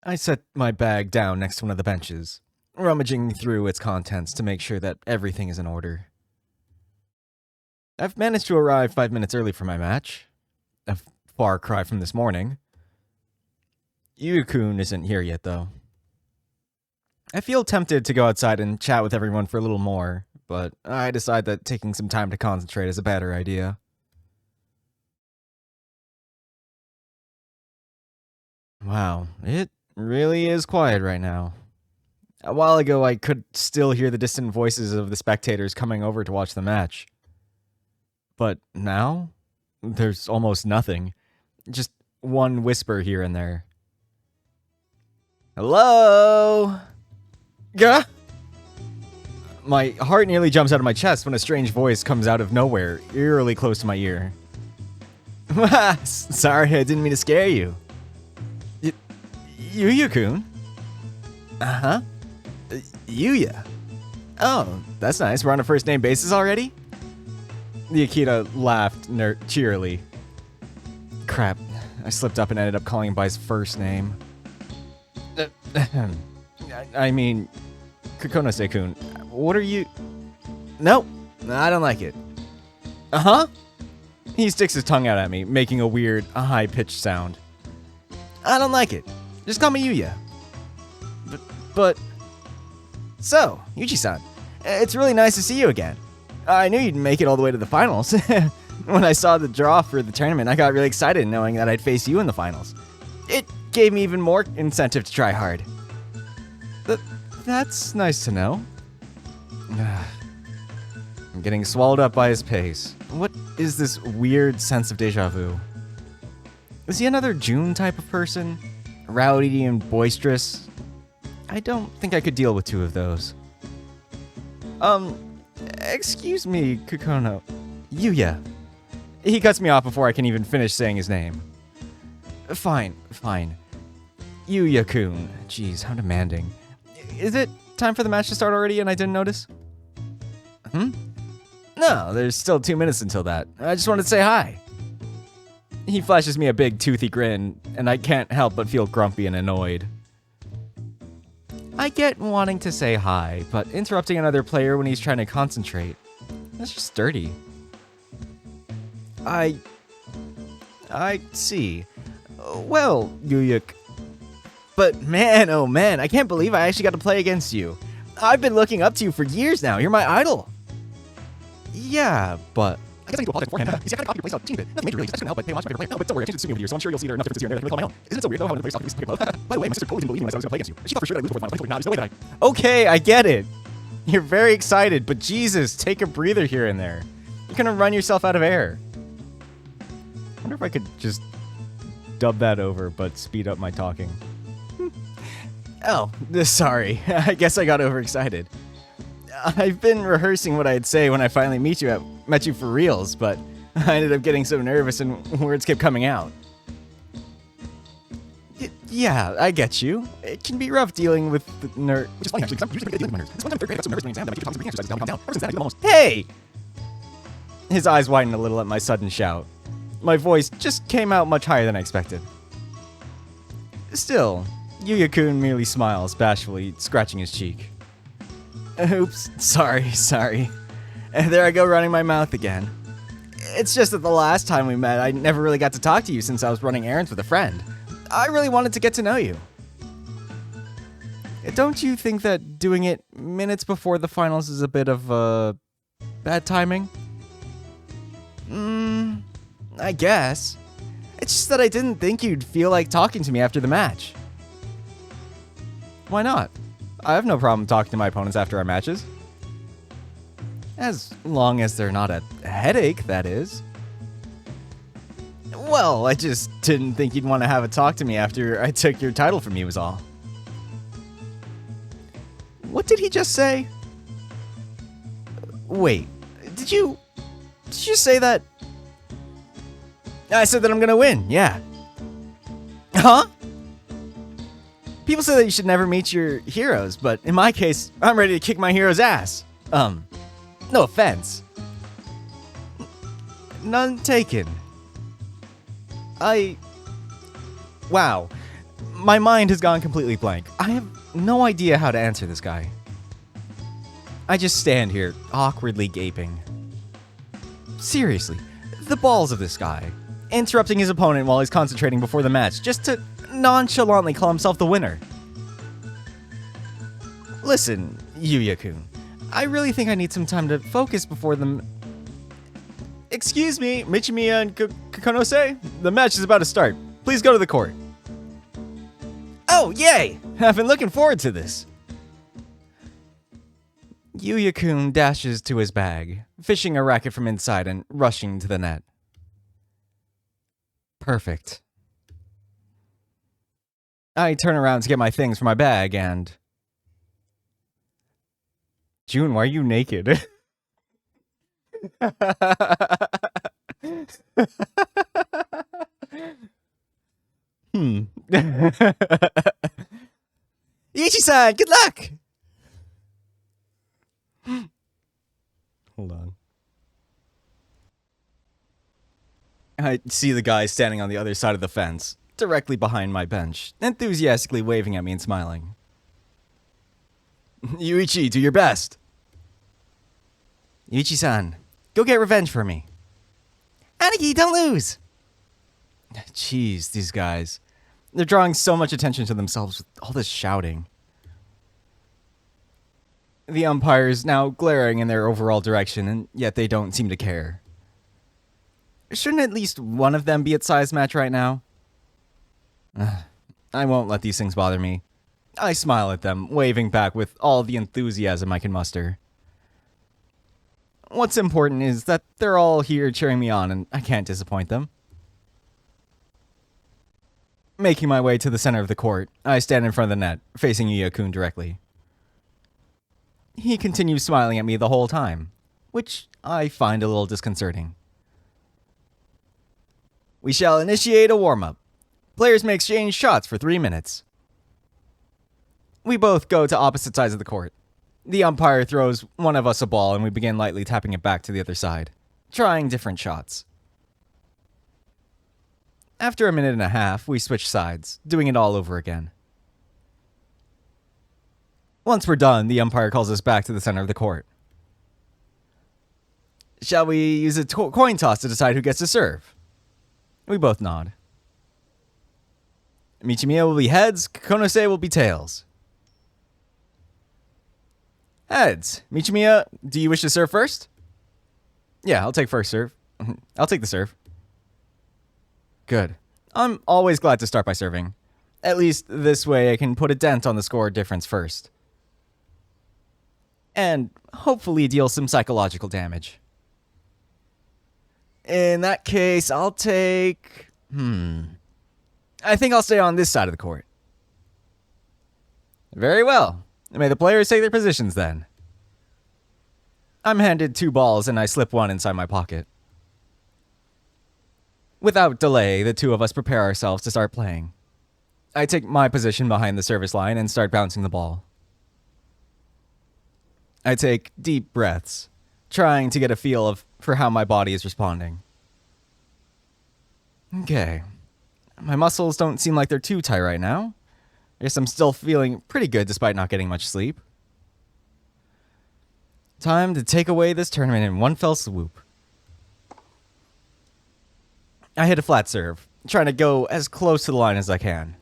I set my bag down next to one of the benches, rummaging through its contents to make sure that everything is in order. I've managed to arrive 5 minutes early for my match. A far cry from this morning. Yuya-kun isn't here yet, though. I feel tempted to go outside and chat with everyone for a little more, but I decide that taking some time to concentrate is a better idea. Wow, it really is quiet right now. A while ago, I could still hear the distant voices of the spectators coming over to watch the match. But now, there's almost nothing. Just one whisper here and there. Hello? Gah? My heart nearly jumps out of my chest when a strange voice comes out of nowhere, eerily close to my ear. Sorry, I didn't mean to scare you. Yuya-kun? Uh-huh. Yuya? Oh, that's nice. We're on a first-name basis already? The Akita laughed cheerily. Crap. I slipped up and ended up calling him by his first name. I mean, Kokonose-kun, what are you... Nope, I don't like it. Uh-huh? He sticks his tongue out at me, making a weird, high-pitched sound. I don't like it. Just call me Yuya. But... So, Yuji-san, it's really nice to see you again. I knew you'd make it all the way to the finals. When I saw the draw for the tournament, I got really excited knowing that I'd face you in the finals. It gave me even more incentive to try hard. That's nice to know. I'm getting swallowed up by his pace. What is this weird sense of deja vu? Is he another June type of person? Rowdy and boisterous? I don't think I could deal with two of those. Excuse me, Kokono. Yuya. He cuts me off before I can even finish saying his name. Fine. Yuya-kun. Jeez, how demanding. Is it time for the match to start already and I didn't notice? No, there's still 2 minutes until that. I just wanted to say hi. He flashes me a big toothy grin, and I can't help but feel grumpy and annoyed. I get wanting to say hi, but interrupting another player when he's trying to concentrate, that's just dirty. I see. Well, Yuya... But man, oh man, I can't believe I actually got to play against you. I've been looking up to you for years now. You're my idol. Yeah, but... I guess I need to apologize beforehand. You see, I gotta copy your playstyle team a bit. Nothing major really, just couldn't help but pay homage to my favorite player. No, but don't worry, I changed it to over the years, so I'm sure you'll see there are enough differences here and there that can really call my own. Isn't it so weird though how when the playstyle piece pick up? By the way, my sister totally didn't believe me when I said I was gonna play against you. She thought for sure that I lose before the final. There's no way that I... Okay, I get it. You're very excited, but Jesus, take a breather here and there. You're gonna run yourself out of air. I wonder if I could just dub that over, but speed up my talking. Oh, sorry. I guess I got overexcited. I've been rehearsing what I'd say when I finally met you for reals, but I ended up getting so nervous and words kept coming out. Yeah, I get you. It can be rough dealing with the nerd. Which is funny, actually, because I'm usually pretty good at dealing with nerds. It's one time third grade, I got so nervous during an exam that my teacher taught me some breathing exercises to help me calm down. Ever since then, I do them almost. Hey! His eyes widened a little at my sudden shout. My voice just came out much higher than I expected. Still, Yuya-kun merely smiles, bashfully scratching his cheek. Oops, sorry. And there I go running my mouth again. It's just that the last time we met, I never really got to talk to you since I was running errands with a friend. I really wanted to get to know you. Don't you think that doing it minutes before the finals is a bit of, bad timing? I guess. It's just that I didn't think you'd feel like talking to me after the match. Why not? I have no problem talking to my opponents after our matches. As long as they're not a headache, that is. Well, I just didn't think you'd want to have a talk to me after I took your title from you was all. What did he just say? Wait, did you say that? I said that I'm gonna win, yeah. Huh? People say that you should never meet your heroes, but in my case, I'm ready to kick my hero's ass. No offense. None taken. Wow. My mind has gone completely blank. I have no idea how to answer this guy. I just stand here, awkwardly gaping. Seriously, the balls of this guy. Interrupting his opponent while he's concentrating before the match, just to nonchalantly call himself the winner. Listen, Yuya-kun, I really think I need some time to focus before the... Excuse me, Michimiya and Kokonose? The match is about to start. Please go to the court. Oh, yay! I've been looking forward to this. Yuya-kun dashes to his bag, fishing a racket from inside and rushing to the net. Perfect. I turn around to get my things from my bag and... June, why are you naked? Ichi-san, good luck! Hold on. I see the guy standing on the other side of the fence, directly behind my bench, enthusiastically waving at me and smiling. Yuichi, do your best. Yuichi-san, go get revenge for me. Aniki, don't lose! Jeez, these guys. They're drawing so much attention to themselves with all this shouting. The umpires now glaring in their overall direction, and yet they don't seem to care. Shouldn't at least one of them be at size match right now? I won't let these things bother me. I smile at them, waving back with all the enthusiasm I can muster. What's important is that they're all here cheering me on, and I can't disappoint them. Making my way to the center of the court, I stand in front of the net, facing Yuya-kun directly. He continues smiling at me the whole time, which I find a little disconcerting. We shall initiate a warm-up. Players may exchange shots for 3 minutes. We both go to opposite sides of the court. The umpire throws one of us a ball and we begin lightly tapping it back to the other side, trying different shots. After a minute and a half, we switch sides, doing it all over again. Once we're done, the umpire calls us back to the center of the court. Shall we use a coin toss to decide who gets to serve? We both nod. Michimiya will be heads, Kokonose will be tails. Heads. Michimiya, do you wish to serve first? Yeah, I'll take first serve. I'll take the serve. Good. I'm always glad to start by serving. At least this way I can put a dent on the score difference first. And hopefully deal some psychological damage. In that case, I'll take... I think I'll stay on this side of the court. Very well. May the players take their positions then. I'm handed 2 balls and I slip one inside my pocket. Without delay, the two of us prepare ourselves to start playing. I take my position behind the service line and start bouncing the ball. I take deep breaths, trying to get a feel for how my body is responding. Okay. My muscles don't seem like they're too tight right now. I guess I'm still feeling pretty good despite not getting much sleep. Time to take away this tournament in one fell swoop. I hit a flat serve, trying to go as close to the line as I can.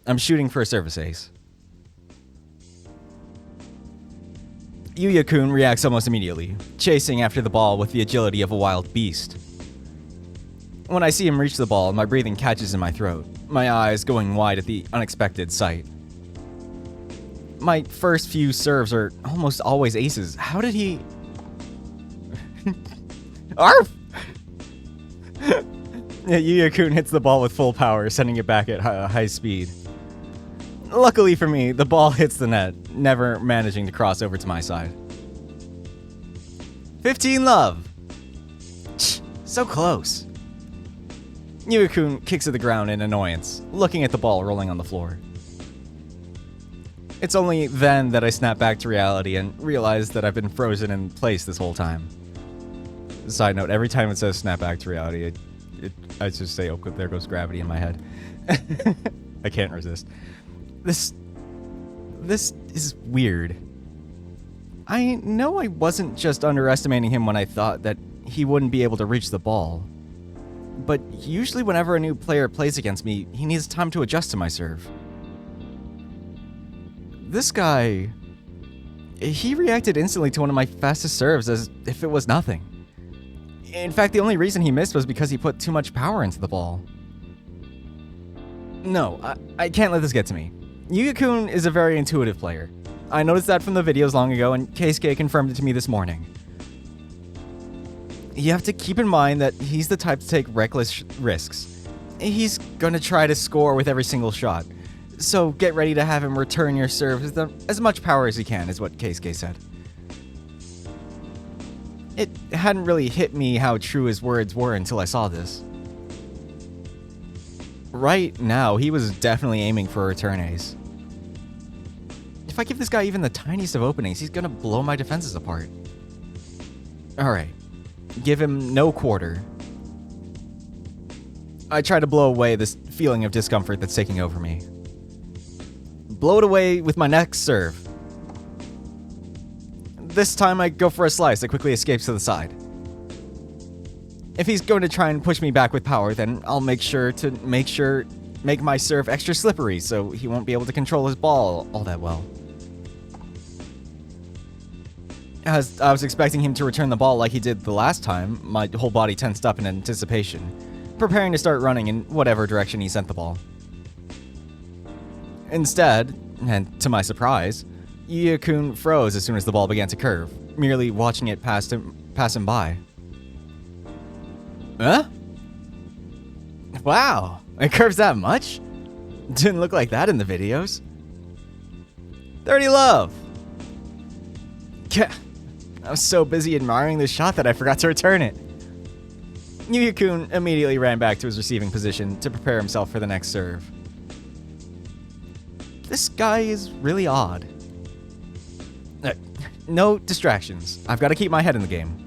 I'm shooting for a service ace. Yuya-kun reacts almost immediately, chasing after the ball with the agility of a wild beast. When I see him reach the ball, my breathing catches in my throat, my eyes going wide at the unexpected sight. My first few serves are almost always aces. How did he... Arf! Yuya-kun hits the ball with full power, sending it back at high speed. Luckily for me, the ball hits the net, never managing to cross over to my side. 15 love! So close. Yuya-kun kicks at the ground in annoyance, looking at the ball rolling on the floor. It's only then that I snap back to reality and realize that I've been frozen in place this whole time. Side note, every time it says snap back to reality, I just say, oh, there goes gravity in my head. I can't resist. This is weird. I know I wasn't just underestimating him when I thought that he wouldn't be able to reach the ball. But usually whenever a new player plays against me, he needs time to adjust to my serve. This guy, he reacted instantly to one of my fastest serves as if it was nothing. In fact, the only reason he missed was because he put too much power into the ball. No, I can't let this get to me. Yuya-kun is a very intuitive player. I noticed that from the videos long ago, and Keisuke confirmed it to me this morning. You have to keep in mind that he's the type to take reckless risks. He's gonna try to score with every single shot. So get ready to have him return your serve with as much power as he can, is what Keisuke said. It hadn't really hit me how true his words were until I saw this. Right now, he was definitely aiming for a return ace. If I give this guy even the tiniest of openings, he's gonna blow my defenses apart. Alright, give him no quarter. I try to blow away this feeling of discomfort that's taking over me. Blow it away with my next serve. This time I go for a slice that quickly escapes to the side. If he's going to try and push me back with power, then I'll make my serve extra slippery so he won't be able to control his ball all that well. As I was expecting him to return the ball like he did the last time, my whole body tensed up in anticipation, preparing to start running in whatever direction he sent the ball. Instead, and to my surprise, Yuya-kun froze as soon as the ball began to curve, merely watching it pass him by. Huh? Wow, it curves that much? Didn't look like that in the videos. 30 love! I was so busy admiring this shot that I forgot to return it. Yuya-kun immediately ran back to his receiving position to prepare himself for the next serve. This guy is really odd. No distractions. I've got to keep my head in the game.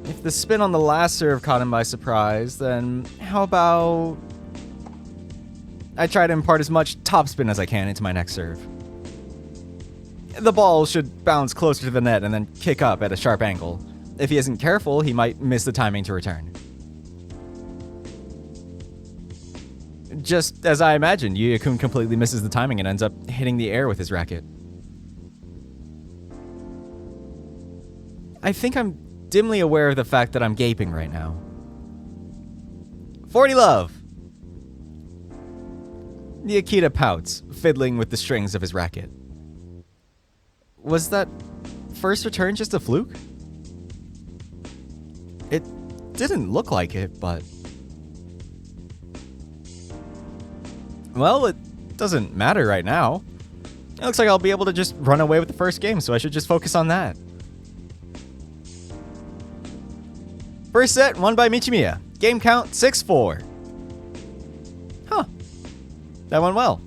If the spin on the last serve caught him by surprise, then how about I try to impart as much topspin as I can into my next serve. The ball should bounce closer to the net and then kick up at a sharp angle. If he isn't careful, he might miss the timing to return. Just as I imagined, Yuya-kun completely misses the timing and ends up hitting the air with his racket. I think I'm dimly aware of the fact that I'm gaping right now. 40 love! The Akita pouts, fiddling with the strings of his racket. Was that first return just a fluke? It didn't look like it, but... Well, it doesn't matter right now. It looks like I'll be able to just run away with the first game, so I should just focus on that. First set, won by Michimiya. Game count, 6-4. Huh. That went well.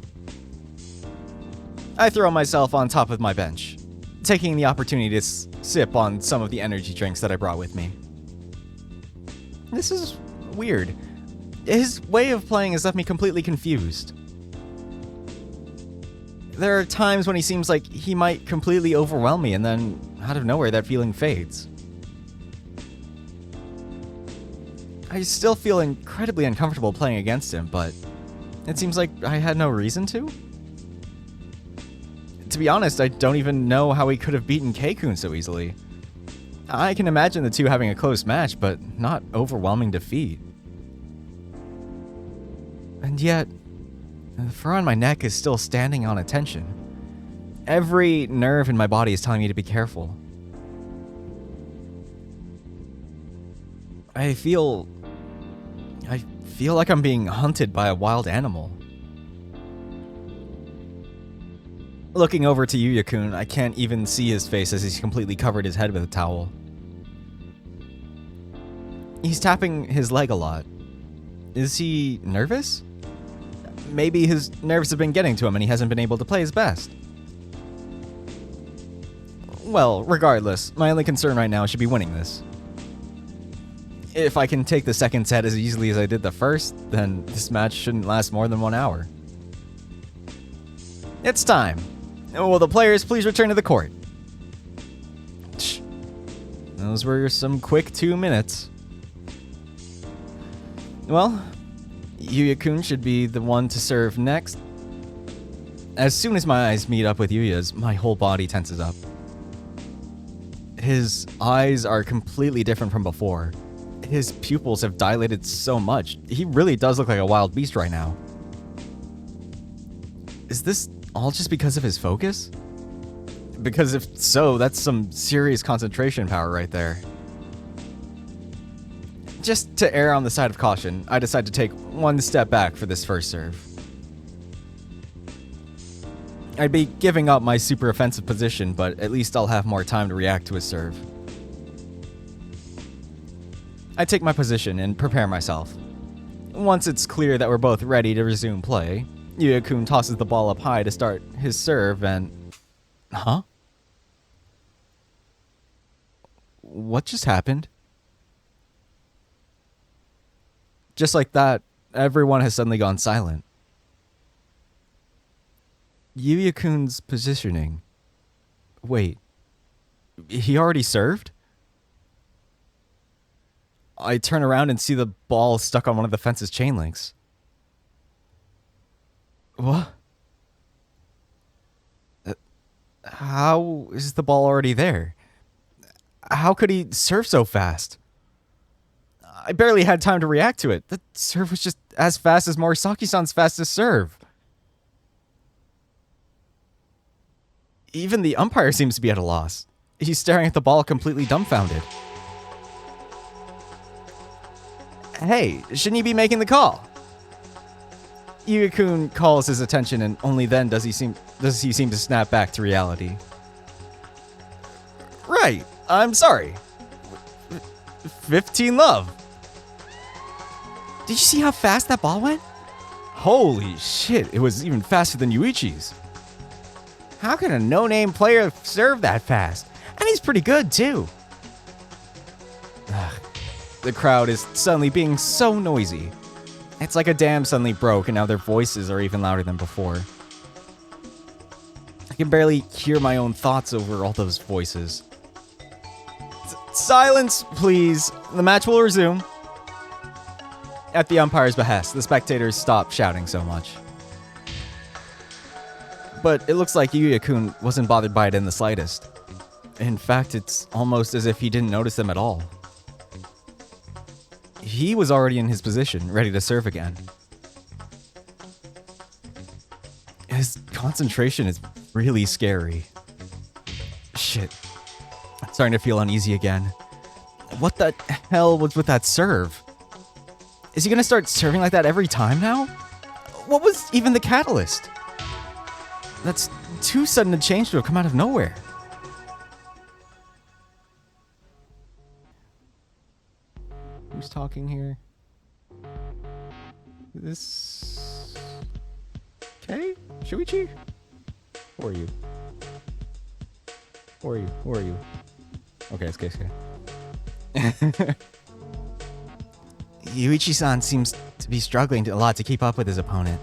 I throw myself on top of my bench, taking the opportunity to sip on some of the energy drinks that I brought with me. This is weird. His way of playing has left me completely confused. There are times when he seems like he might completely overwhelm me, and then, out of nowhere, that feeling fades. I still feel incredibly uncomfortable playing against him, but it seems like I had no reason to. To be honest, I don't even know how he could have beaten Keikun so easily. I can imagine the two having a close match, but not overwhelming defeat. And yet, the fur on my neck is still standing on attention. Every nerve in my body is telling me to be careful. I feel like I'm being hunted by a wild animal. Looking over to Yuya-kun, I can't even see his face as he's completely covered his head with a towel. He's tapping his leg a lot. Is he nervous? Maybe his nerves have been getting to him and he hasn't been able to play his best. Well, regardless, my only concern right now should be winning this. If I can take the second set as easily as I did the first, then this match shouldn't last more than 1 hour. It's time. Will the players please return to the court? Those were some quick 2 minutes. Well, Yuya-kun should be the one to serve next. As soon as my eyes meet up with Yuya's, my whole body tenses up. His eyes are completely different from before. His pupils have dilated so much. He really does look like a wild beast right now. Is this all just because of his focus? Because if so, that's some serious concentration power right there. Just to err on the side of caution, I decide to take 1 step back for this first serve. I'd be giving up my super offensive position, but at least I'll have more time to react to his serve. I take my position and prepare myself. Once it's clear that we're both ready to resume play, Yuya-kun tosses the ball up high to start his serve and... Huh? What just happened? Just like that, everyone has suddenly gone silent. Yuya-kun's positioning. Wait, he already served? I turn around and see the ball stuck on one of the fence's chain links. What? How is the ball already there? How could he serve so fast? I barely had time to react to it. The serve was just as fast as Morisaki-san's fastest serve. Even the umpire seems to be at a loss. He's staring at the ball completely dumbfounded. Hey, shouldn't you be making the call? Yuya-kun calls his attention, and only then does he seem to snap back to reality. Right, I'm sorry. 15 love. Did you see how fast that ball went? Holy shit, it was even faster than Yuichi's. How can a no-name player serve that fast? And he's pretty good, too. Ugh. The crowd is suddenly being so noisy. It's like a dam suddenly broke and now their voices are even louder than before. I can barely hear my own thoughts over all those voices. Silence, please. The match will resume. At the umpire's behest, the spectators stop shouting so much. But it looks like Yuya-kun wasn't bothered by it in the slightest. In fact, it's almost as if he didn't notice them at all. He was already in his position, ready to serve again. His concentration is really scary. Shit. I'm starting to feel uneasy again. What the hell was with that serve? Is he gonna start serving like that every time now? What was even the catalyst? That's too sudden a change to have come out of nowhere. Who's talking here? This... Kei? Shuichi? Who are you? Who are you? Who are you? Okay, it's Keisuke. Yuichi-san seems to be struggling a lot to keep up with his opponent.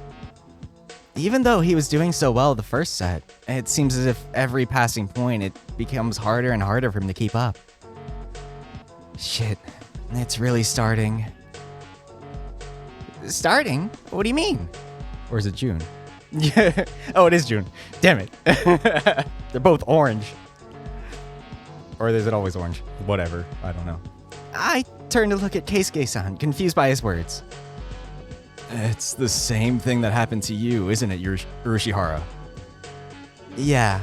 Even though he was doing so well the first set, it seems as if every passing point it becomes harder and harder for him to keep up. Shit, it's really starting. Starting? What do you mean? Or is it June? Yeah. Oh, it is June. Damn it. They're both orange. Or is it always orange? Whatever. I don't know. I turn to look at Keisuke-san, confused by his words. It's the same thing that happened to you, isn't it, Urushihara? Yeah.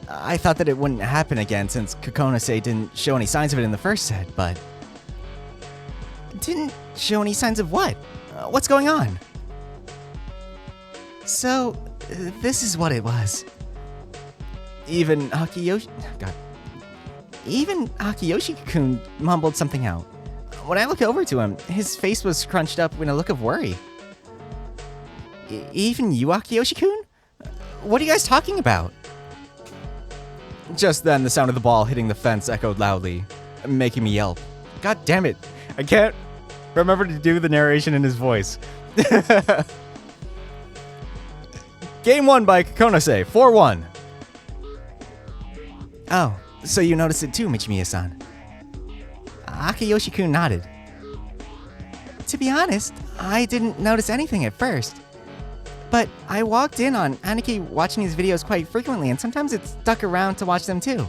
I thought that it wouldn't happen again since Kokonose didn't show any signs of it in the first set, but... Didn't show any signs of what? What's going on? So, this is what it was. Even Akiyoshi-kun mumbled something out. When I looked over to him, his face was scrunched up in a look of worry. Even you, Akiyoshi-kun? What are you guys talking about? Just then, the sound of the ball hitting the fence echoed loudly, making me yelp. God damn it. I can't remember to do the narration in his voice. Game won by Kokonose, 4-1. Oh, so you noticed it too, Michimiya-san. Akayoshi-kun nodded. To be honest, I didn't notice anything at first. But I walked in on Aniki watching his videos quite frequently, and sometimes it stuck around to watch them too.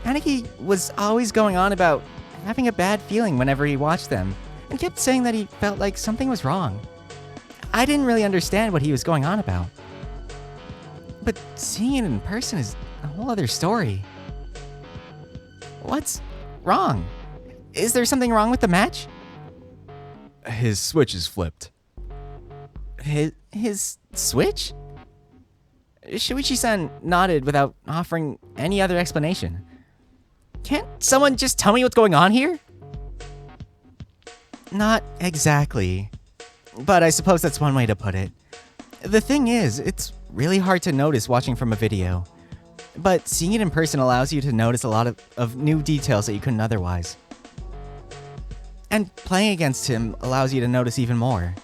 Aniki was always going on about having a bad feeling whenever he watched them, and kept saying that he felt like something was wrong. I didn't really understand what he was going on about. But seeing it in person is a whole other story. What's wrong? Is there something wrong with the match? His switch is flipped. His switch? Shuichi-san nodded without offering any other explanation. Can't someone just tell me what's going on here? Not exactly. But I suppose that's one way to put it. The thing is, it's really hard to notice watching from a video. But seeing it in person allows you to notice a lot of new details that you couldn't otherwise. And playing against him allows you to notice even more.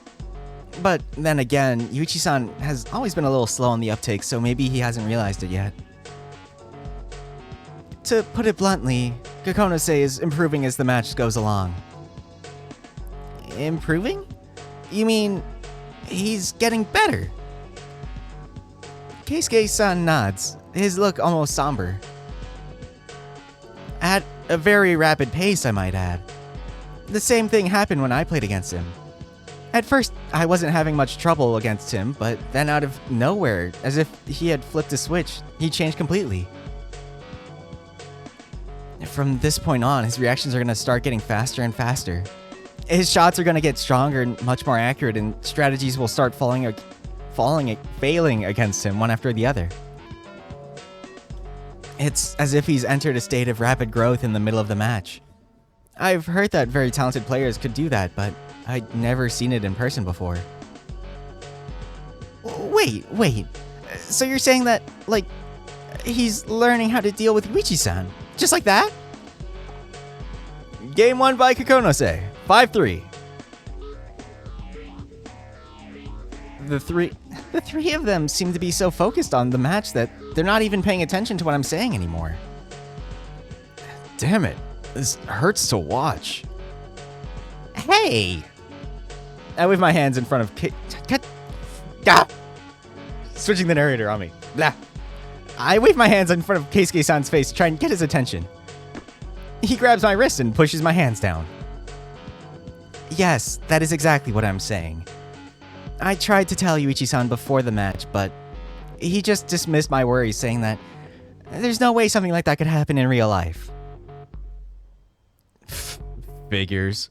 But then again, Yuichi-san has always been a little slow on the uptake, so maybe he hasn't realized it yet. To put it bluntly, Kokonose is improving as the match goes along. Improving? You mean, he's getting better? Keisuke-san nods, his look almost somber. At a very rapid pace, I might add. The same thing happened when I played against him. At first, I wasn't having much trouble against him, but then out of nowhere, as if he had flipped a switch, he changed completely. From this point on, his reactions are going to start getting faster and faster. His shots are going to get stronger and much more accurate, and strategies will start failing against him one after the other. It's as if he's entered a state of rapid growth in the middle of the match. I've heard that very talented players could do that, but I'd never seen it in person before. Wait. So you're saying that, like, he's learning how to deal with Yuichi-san? Just like that? Game won by Kokonose, 5-3. The three of them seem to be so focused on the match that they're not even paying attention to what I'm saying anymore. Damn it, this hurts to watch. Hey! I wave my hands in front of switching the narrator on me. Blah. I wave my hands in front of Keisuke-san's face to try and get his attention. He grabs my wrist and pushes my hands down. Yes, that is exactly what I'm saying. I tried to tell Yuichi-san before the match, but he just dismissed my worries, saying that there's no way something like that could happen in real life. Figures.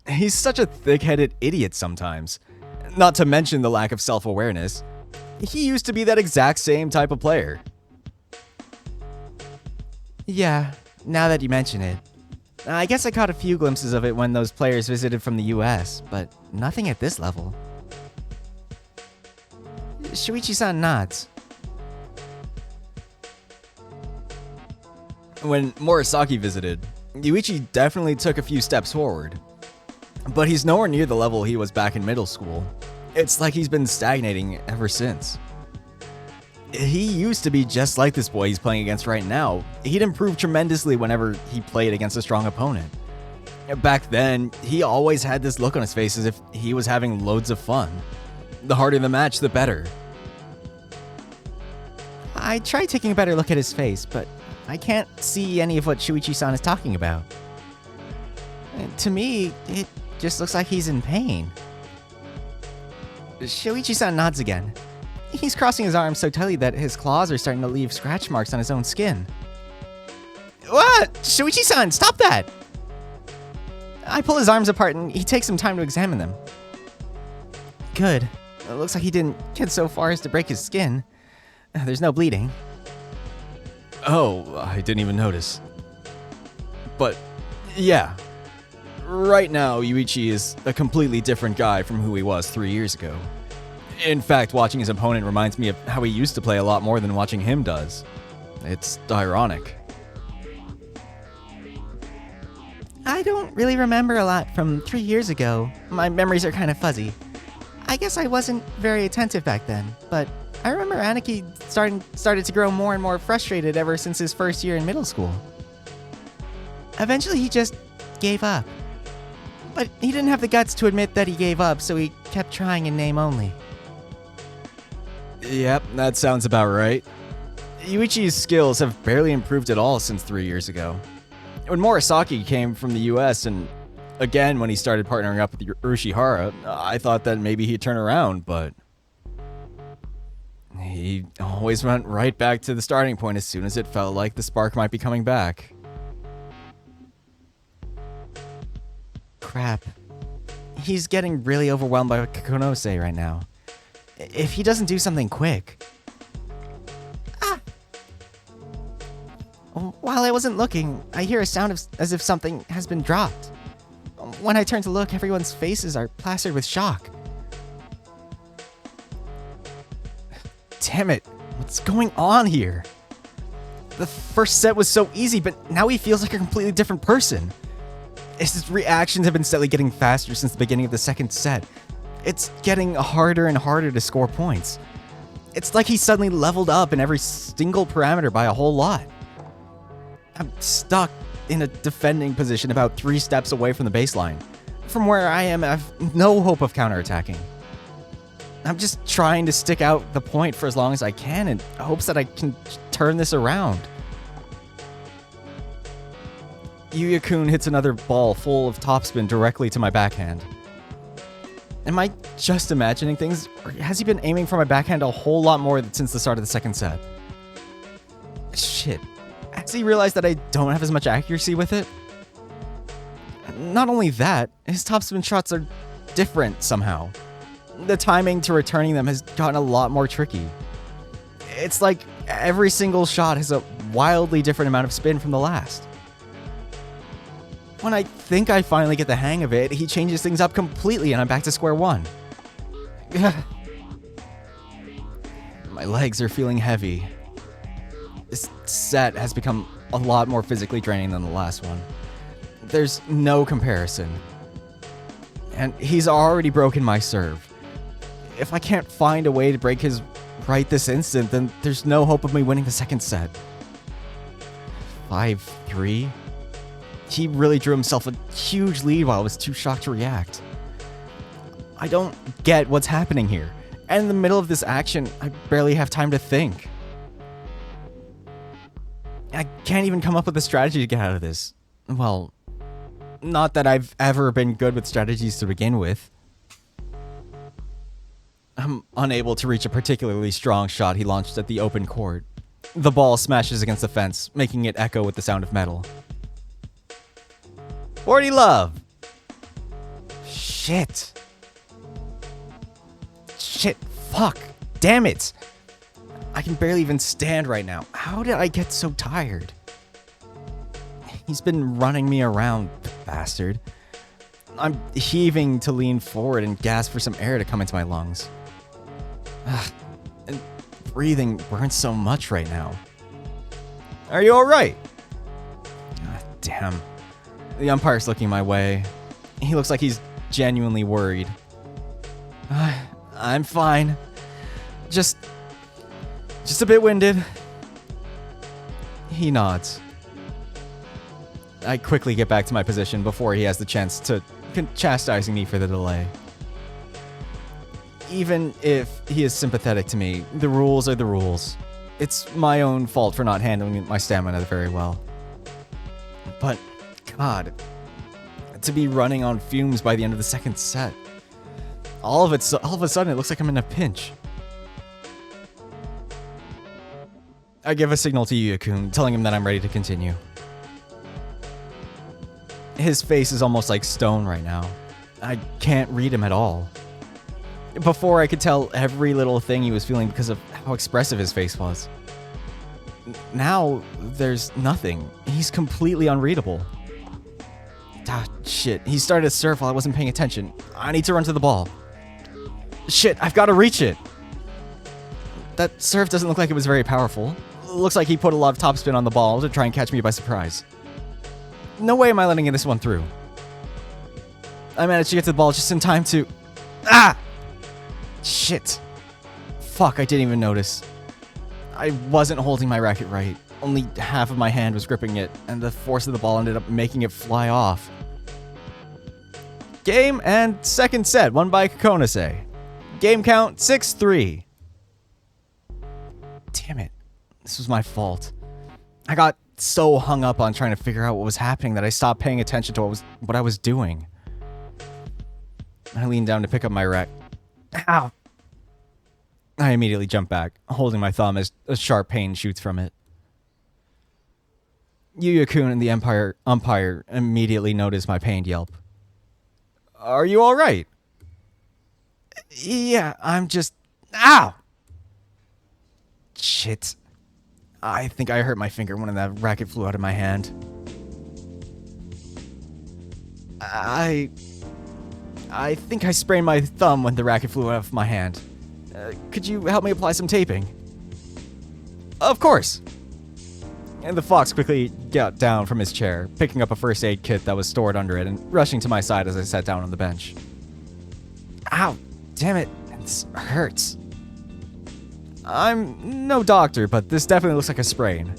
He's such a thick-headed idiot sometimes. Not to mention the lack of self-awareness. He used to be that exact same type of player. Yeah, now that you mention it. I guess I caught a few glimpses of it when those players visited from the US, but nothing at this level. Shuichi-san nods. When Morisaki visited, Yuichi definitely took a few steps forward. But he's nowhere near the level he was back in middle school. It's like he's been stagnating ever since. He used to be just like this boy he's playing against right now. He'd improve tremendously whenever he played against a strong opponent. Back then, he always had this look on his face as if he was having loads of fun. The harder the match, the better. I tried taking a better look at his face, but I can't see any of what Shuichi-san is talking about. To me, it just looks like he's in pain. Shuichi-san nods again. He's crossing his arms so tightly that his claws are starting to leave scratch marks on his own skin. What? Shuichi-san, stop that! I pull his arms apart and he takes some time to examine them. Good. It looks like he didn't get so far as to break his skin. There's no bleeding. Oh, I didn't even notice. But, yeah. Right now, Yuichi is a completely different guy from who he was 3 years ago. In fact, watching his opponent reminds me of how he used to play a lot more than watching him does. It's ironic. I don't really remember a lot from 3 years ago. My memories are kind of fuzzy. I guess I wasn't very attentive back then, but I remember Aniki started to grow more and more frustrated ever since his first year in middle school. Eventually he just gave up. But he didn't have the guts to admit that he gave up, so he kept trying in name only. Yep, that sounds about right. Yuichi's skills have barely improved at all since 3 years ago. When Murasaki came from the US and again when he started partnering up with Urushihara, I thought that maybe he'd turn around, but he always went right back to the starting point as soon as it felt like the spark might be coming back. Crap. He's getting really overwhelmed by Kakonose right now. If he doesn't do something quick... Ah! While I wasn't looking, I hear a sound as if something has been dropped. When I turn to look, everyone's faces are plastered with shock. Damn it, what's going on here? The first set was so easy, but now he feels like a completely different person. His reactions have been steadily getting faster since the beginning of the second set. It's getting harder and harder to score points. It's like he suddenly leveled up in every single parameter by a whole lot. I'm stuck in a defending position about 3 steps away from the baseline. From where I am, I have no hope of counterattacking. I'm just trying to stick out the point for as long as I can in hopes that I can turn this around. Yuya-kun hits another ball full of topspin directly to my backhand. Am I just imagining things, or has he been aiming for my backhand a whole lot more since the start of the second set? Shit. Has he realized that I don't have as much accuracy with it? Not only that, his topspin shots are different somehow. The timing to returning them has gotten a lot more tricky. It's like every single shot has a wildly different amount of spin from the last. When I think I finally get the hang of it, he changes things up completely and I'm back to square one. My legs are feeling heavy. This set has become a lot more physically draining than the last one. There's no comparison. And he's already broken my serve. If I can't find a way to break his right this instant, then there's no hope of me winning the second set. 5-3? He really drew himself a huge lead while I was too shocked to react. I don't get what's happening here. And in the middle of this action, I barely have time to think. I can't even come up with a strategy to get out of this. Well, not that I've ever been good with strategies to begin with. I'm unable to reach a particularly strong shot he launched at the open court. The ball smashes against the fence, making it echo with the sound of metal. 40 love! Shit. Fuck. Damn it. I can barely even stand right now. How did I get so tired? He's been running me around, bastard. I'm heaving to lean forward and gasp for some air to come into my lungs. And breathing burns so much right now. Are you alright? Damn. The umpire's looking my way. He looks like he's genuinely worried. I'm fine. Just a bit winded. He nods. I quickly get back to my position before he has the chance to chastising me for the delay. Even if he is sympathetic to me, the rules are the rules. It's my own fault for not handling my stamina very well. But, God, to be running on fumes by the end of the second set. All of a sudden, it looks like I'm in a pinch. I give a signal to Yuya-kun, telling him that I'm ready to continue. His face is almost like stone right now. I can't read him at all. Before, I could tell every little thing he was feeling because of how expressive his face was. Now, there's nothing. He's completely unreadable. Shit. He started to surf while I wasn't paying attention. I need to run to the ball. Shit, I've got to reach it. That serve doesn't look like it was very powerful. Looks like he put a lot of topspin on the ball to try and catch me by surprise. No way am I letting this one through. I managed to get to the ball just in time to... Ah! Shit. Fuck, I didn't even notice. I wasn't holding my racket right. Only half of my hand was gripping it, and the force of the ball ended up making it fly off. Game and second set, won by Kokonase. Game count 6-3. Damn it. This was my fault. I got so hung up on trying to figure out what was happening that I stopped paying attention to what I was doing. I leaned down to pick up my racket. Ow! I immediately jumped back, holding my thumb as a sharp pain shoots from it. Yuya-kun and the umpire immediately noticed my pained yelp. Are you alright? Yeah, I'm just... Ow! Shit. I think I hurt my finger when that racket flew out of my hand. I think I sprained my thumb when the racket flew out of my hand. Could you help me apply some taping? Of course! And the fox quickly got down from his chair, picking up a first aid kit that was stored under it and rushing to my side as I sat down on the bench. Ow! Damn it, this hurts. I'm no doctor, but this definitely looks like a sprain.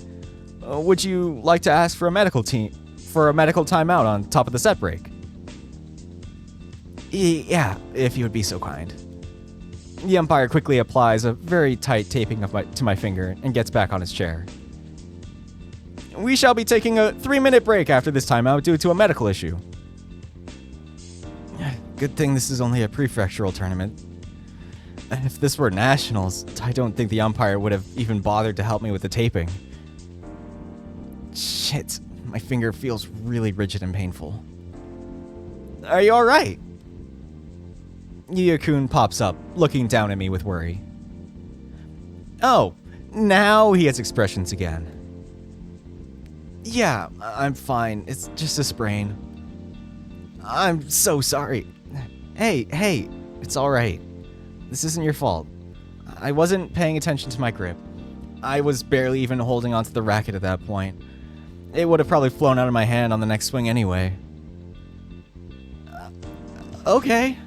Would you like to ask for a medical timeout on top of the set break? Yeah, if you would be so kind. The umpire quickly applies a very tight taping to my finger and gets back on his chair. We shall be taking a 3-minute break after this timeout due to a medical issue. Good thing this is only a prefectural tournament. If this were nationals, I don't think the umpire would have even bothered to help me with the taping. Shit, my finger feels really rigid and painful. Are you alright? Yuya-kun pops up, looking down at me with worry. Oh, now he has expressions again. Yeah, I'm fine. It's just a sprain. I'm so sorry. Hey, it's alright. This isn't your fault. I wasn't paying attention to my grip. I was barely even holding onto the racket at that point. It would have probably flown out of my hand on the next swing anyway. Okay.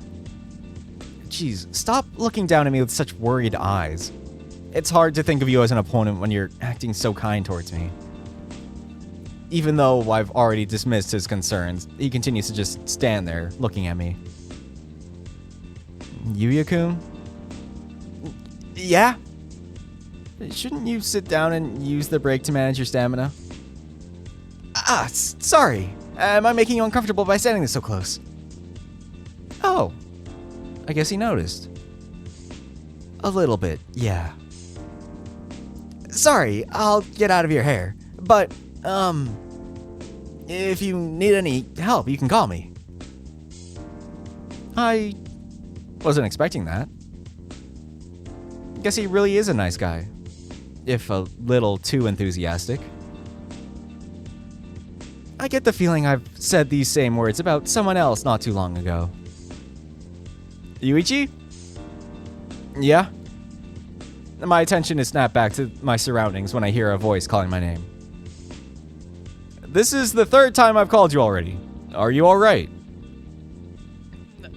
Jeez, stop looking down at me with such worried eyes. It's hard to think of you as an opponent when you're acting so kind towards me. Even though I've already dismissed his concerns, he continues to just stand there, looking at me. Yuya-kun? Yeah? Shouldn't you sit down and use the break to manage your stamina? Sorry. Am I making you uncomfortable by standing this so close? Oh. I guess he noticed. A little bit, yeah. Sorry, I'll get out of your hair. But, if you need any help, you can call me. I wasn't expecting that. Guess he really is a nice guy. If a little too enthusiastic. I get the feeling I've said these same words about someone else not too long ago. Yuichi? Yeah? My attention is snapped back to my surroundings when I hear a voice calling my name. This is the 3rd time I've called you already. Are you alright?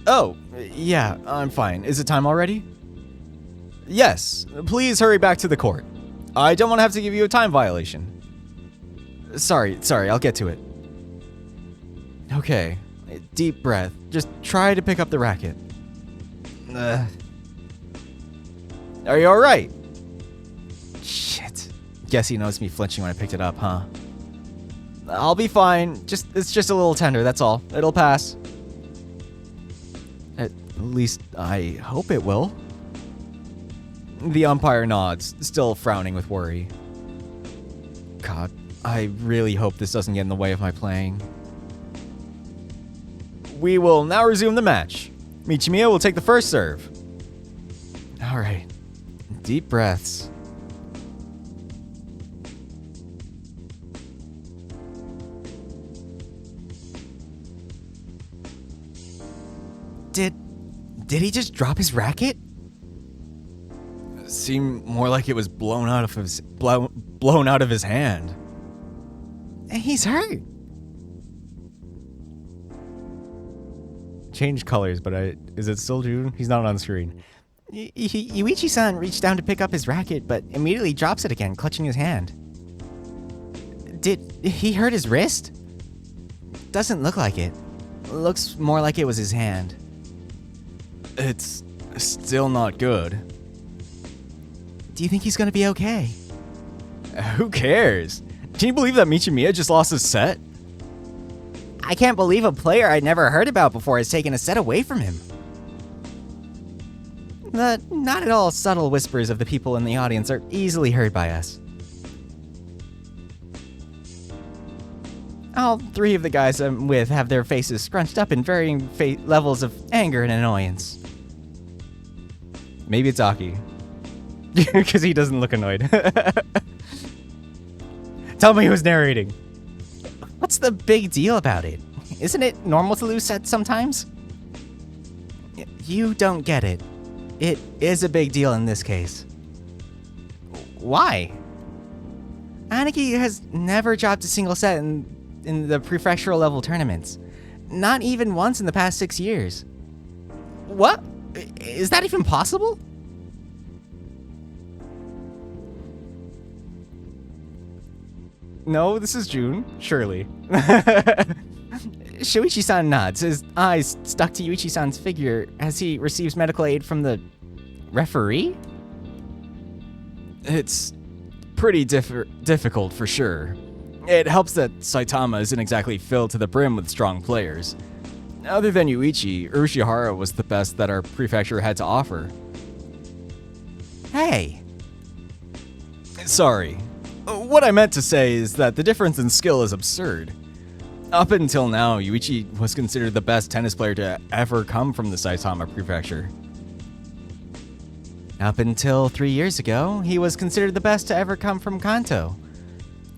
Oh, yeah, I'm fine. Is it time already? Yes, please hurry back to the court. I don't want to have to give you a time violation. Sorry, I'll get to it. Okay, deep breath. Just try to pick up the racket. Are you alright? Shit. Guess he noticed me flinching when I picked it up, huh? I'll be fine. It's just a little tender, that's all. It'll pass. At least I hope it will. The umpire nods, still frowning with worry. God, I really hope this doesn't get in the way of my playing. We will now resume the match. Michimiya will take the first serve. Alright. Deep breaths. Did he just drop his racket? Seemed more like it was blown out of his hand. He's hurt. changed colors, but is it still June? He's not on screen. Yuichi-san reached down to pick up his racket, but immediately drops it again, clutching his hand. Did he hurt his wrist? Doesn't look like it. Looks more like it was his hand. It's still not good. Do you think he's gonna be okay? Who cares? Can you believe that Michimiya just lost his set? I can't believe a player I'd never heard about before has taken a set away from him. The not at all subtle whispers of the people in the audience are easily heard by us. All three of the guys I'm with have their faces scrunched up in varying levels of anger and annoyance. Maybe it's Aki. Because he doesn't look annoyed. Tell me who's narrating. What's the big deal about it? Isn't it normal to lose sets sometimes? You don't get it. It is a big deal in this case. Why? Aniki has never dropped a single set in the prefectural level tournaments. Not even once in the past 6 years. What? Is that even possible? No, this is June, surely. Shuichi-san nods, his eyes stuck to Yuichi-san's figure as he receives medical aid from the referee? It's pretty difficult for sure. It helps that Saitama isn't exactly filled to the brim with strong players. Other than Yuichi, Urushihara was the best that our prefecture had to offer. Hey! Sorry. What I meant to say is that the difference in skill is absurd. Up until now, Yuichi was considered the best tennis player to ever come from the Saitama prefecture. Up until 3 years ago, he was considered the best to ever come from Kanto.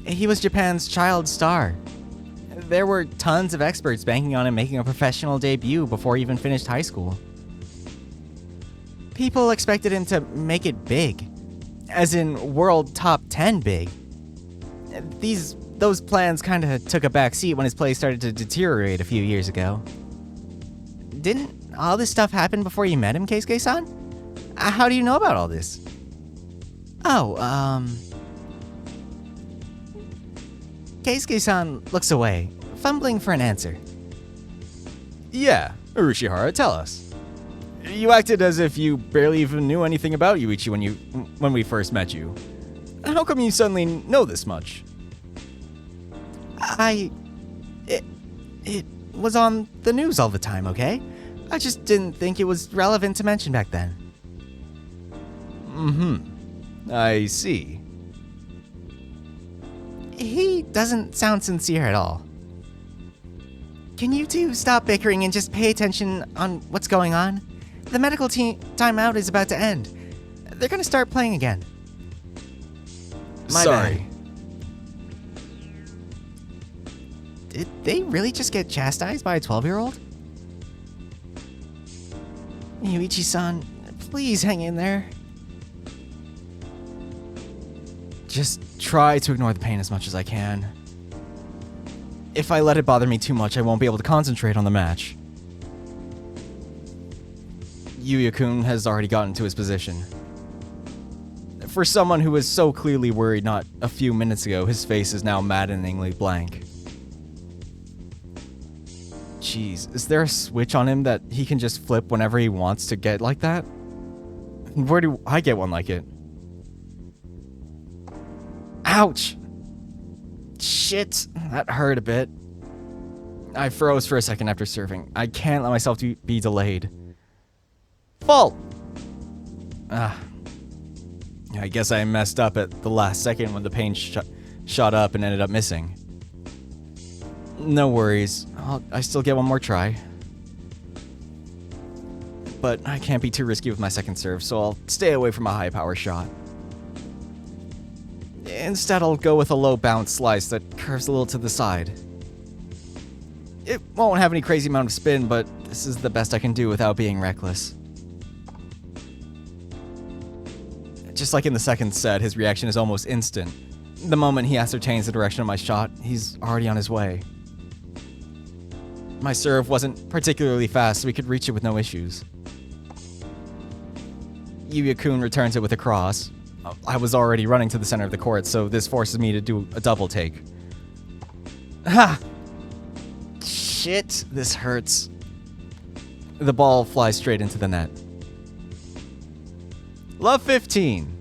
He was Japan's child star. There were tons of experts banking on him making a professional debut before he even finished high school. People expected him to make it big, as in world top 10 big. Those plans kinda took a back seat when his play started to deteriorate a few years ago. Didn't all this stuff happen before you met him, Keisuke-san? How do you know about all this? Keisuke-san looks away, fumbling for an answer. Yeah, Urushihara, tell us. You acted as if you barely even knew anything about Yuichi when we first met you. How come you suddenly know this much? It was on the news all the time, okay? I just didn't think it was relevant to mention back then. I see. He doesn't sound sincere at all. Can you two stop bickering and just pay attention on what's going on? The medical timeout is about to end. They're gonna start playing again. Sorry. Bad. Did they really just get chastised by a 12-year-old? Yuichi-san, please hang in there. Just try to ignore the pain as much as I can. If I let it bother me too much, I won't be able to concentrate on the match. Yuya-kun has already gotten to his position. For someone who was so clearly worried not a few minutes ago, his face is now maddeningly blank. Jeez, is there a switch on him that he can just flip whenever he wants to get like that? Where do I get one like it? Ouch! Shit, that hurt a bit. I froze for a second after serving. I can't let myself be delayed. Fault! I guess I messed up at the last second when the pain shot up and ended up missing. No worries, I still get one more try. But I can't be too risky with my second serve, so I'll stay away from a high power shot. Instead, I'll go with a low bounce slice that curves a little to the side. It won't have any crazy amount of spin, but this is the best I can do without being reckless. Just like in the second set, his reaction is almost instant. The moment he ascertains the direction of my shot, he's already on his way. My serve wasn't particularly fast, so we could reach it with no issues. Yuya-kun returns it with a cross. I was already running to the center of the court, so this forces me to do a double take. Ha! Shit, this hurts. The ball flies straight into the net. Love 15.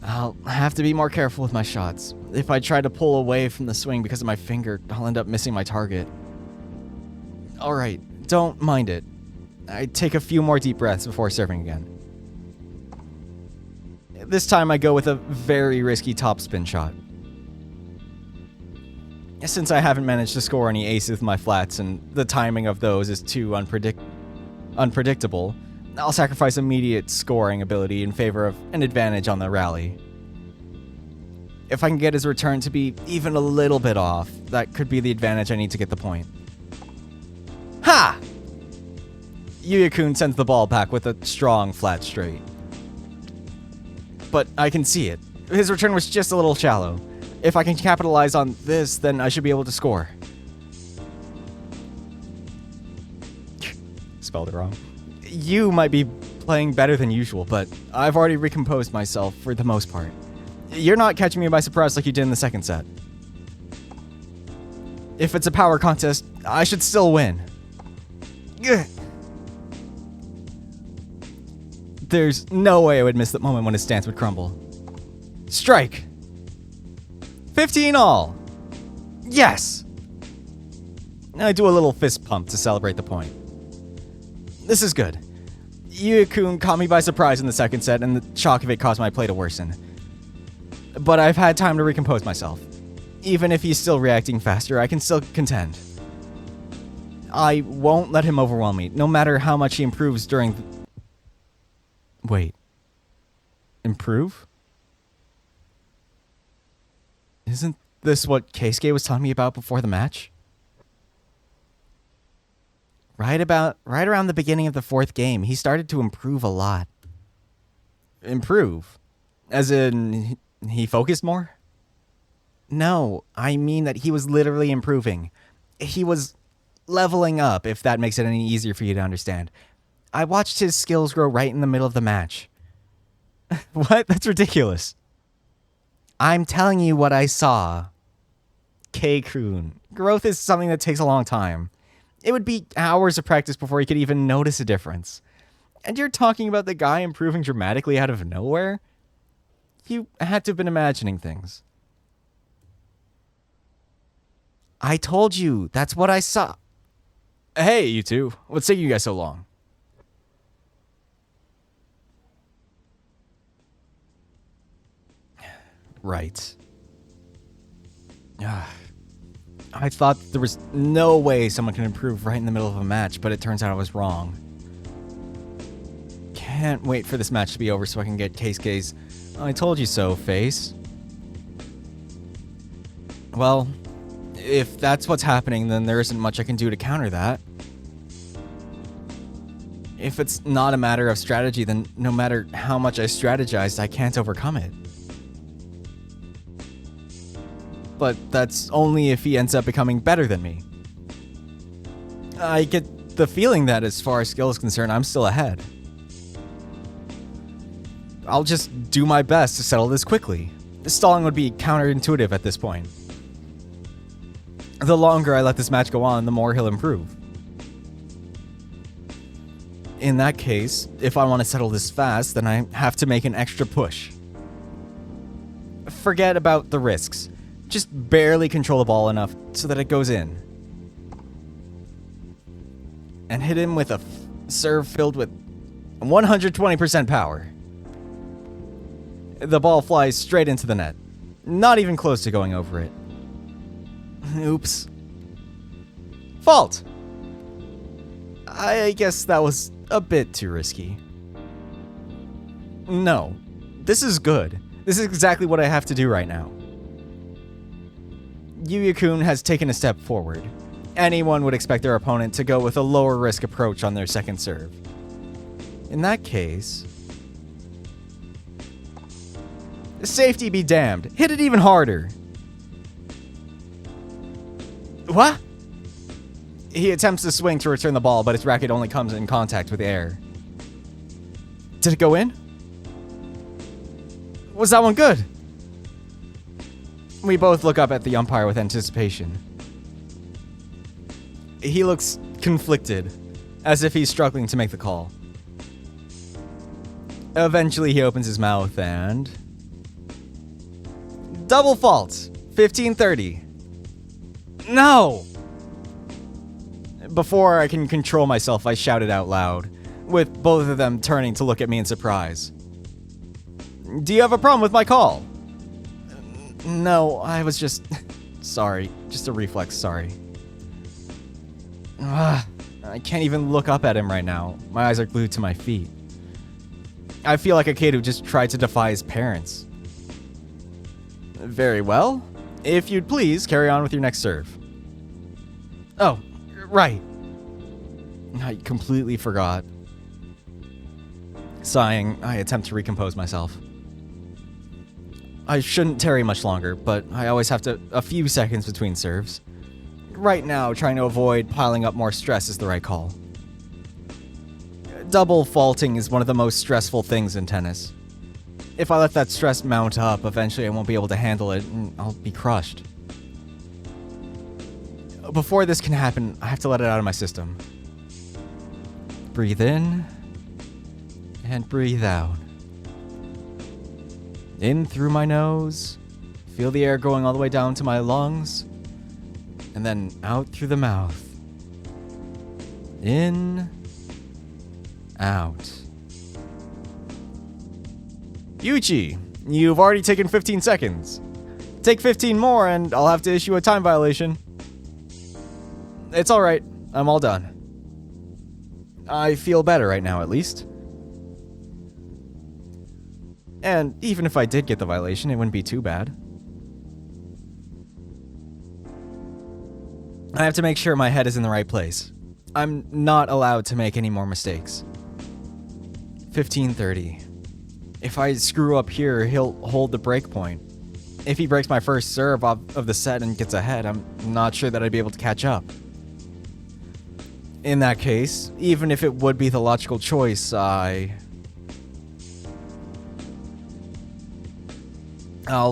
I'll have to be more careful with my shots. If I try to pull away from the swing because of my finger, I'll end up missing my target. Alright, don't mind it. I take a few more deep breaths before serving again. This time I go with a very risky topspin shot. Since I haven't managed to score any aces with my flats and the timing of those is too unpredictable, I'll sacrifice immediate scoring ability in favor of an advantage on the rally. If I can get his return to be even a little bit off, that could be the advantage I need to get the point. Ha! Yuya-kun sends the ball back with a strong flat straight. But I can see it. His return was just a little shallow. If I can capitalize on this, then I should be able to score. Spelled it wrong. You might be playing better than usual, but I've already recomposed myself for the most part. You're not catching me by surprise like you did in the second set. If it's a power contest, I should still win. Ugh. There's no way I would miss that moment when his stance would crumble. Strike! 15 all! Yes! I do a little fist pump to celebrate the point. This is good. Yuya-kun caught me by surprise in the second set, and the shock of it caused my play to worsen. But I've had time to recompose myself. Even if he's still reacting faster, I can still contend. I won't let him overwhelm me, no matter how much he improves during... Wait. Improve? Isn't this what Keisuke was telling me about before the match? Right around the beginning of the fourth game, he started to improve a lot. Improve? As in, he focused more? No, I mean that he was literally improving. He was leveling up, if that makes it any easier for you to understand. I watched his skills grow right in the middle of the match. What? That's ridiculous. I'm telling you what I saw. K-kun. Growth is something that takes a long time. It would be hours of practice before he could even notice a difference. And you're talking about the guy improving dramatically out of nowhere? You had to have been imagining things. I told you, that's what I saw. Hey, you two. What's taking you guys so long? Right. I thought there was no way someone can improve right in the middle of a match, but it turns out I was wrong. Can't wait for this match to be over so I can get Keisuke's "I told you so" face. Well, if that's what's happening, then there isn't much I can do to counter that. If it's not a matter of strategy, then no matter how much I strategized, I can't overcome it. But that's only if he ends up becoming better than me. I get the feeling that as far as skill is concerned, I'm still ahead. I'll just do my best to settle this quickly. Stalling would be counterintuitive at this point. The longer I let this match go on, the more he'll improve. In that case, if I want to settle this fast, then I have to make an extra push. Forget about the risks. Just barely control the ball enough so that it goes in. And hit him with a serve filled with 120% power. The ball flies straight into the net. Not even close to going over it. Oops. Fault! I guess that was a bit too risky. No. This is good. This is exactly what I have to do right now. Yuya-kun has taken a step forward. Anyone would expect their opponent to go with a lower risk approach on their second serve. In that case... Safety be damned. Hit it even harder. What? He attempts to swing to return the ball, but his racket only comes in contact with air. Did it go in? Was that one good? We both look up at the umpire with anticipation. He looks conflicted, as if he's struggling to make the call. Eventually, he opens his mouth and... Double fault! 1530. No! Before I can control myself, I shouted out loud, with both of them turning to look at me in surprise. Do you have a problem with my call? No, I was just... sorry. Just a reflex, sorry. I can't even look up at him right now. My eyes are glued to my feet. I feel like a kid who just tried to defy his parents. Very well. If you'd please, carry on with your next serve. Oh, right. I completely forgot. Sighing, I attempt to recompose myself. I shouldn't tarry much longer, but I always have a few seconds between serves. Right now, trying to avoid piling up more stress is the right call. Double faulting is one of the most stressful things in tennis. If I let that stress mount up, eventually I won't be able to handle it and I'll be crushed. Before this can happen, I have to let it out of my system. Breathe in and breathe out. In through my nose, feel the air going all the way down to my lungs, and then out through the mouth. In, out. Yuichi, you've already taken 15 seconds. Take 15 more and I'll have to issue a time violation. It's alright, I'm all done. I feel better right now, at least. And even if I did get the violation, it wouldn't be too bad. I have to make sure my head is in the right place. I'm not allowed to make any more mistakes. 1530. If I screw up here, he'll hold the break point. If he breaks my first serve of the set and gets ahead, I'm not sure that I'd be able to catch up. In that case, even if it would be the logical choice, I'll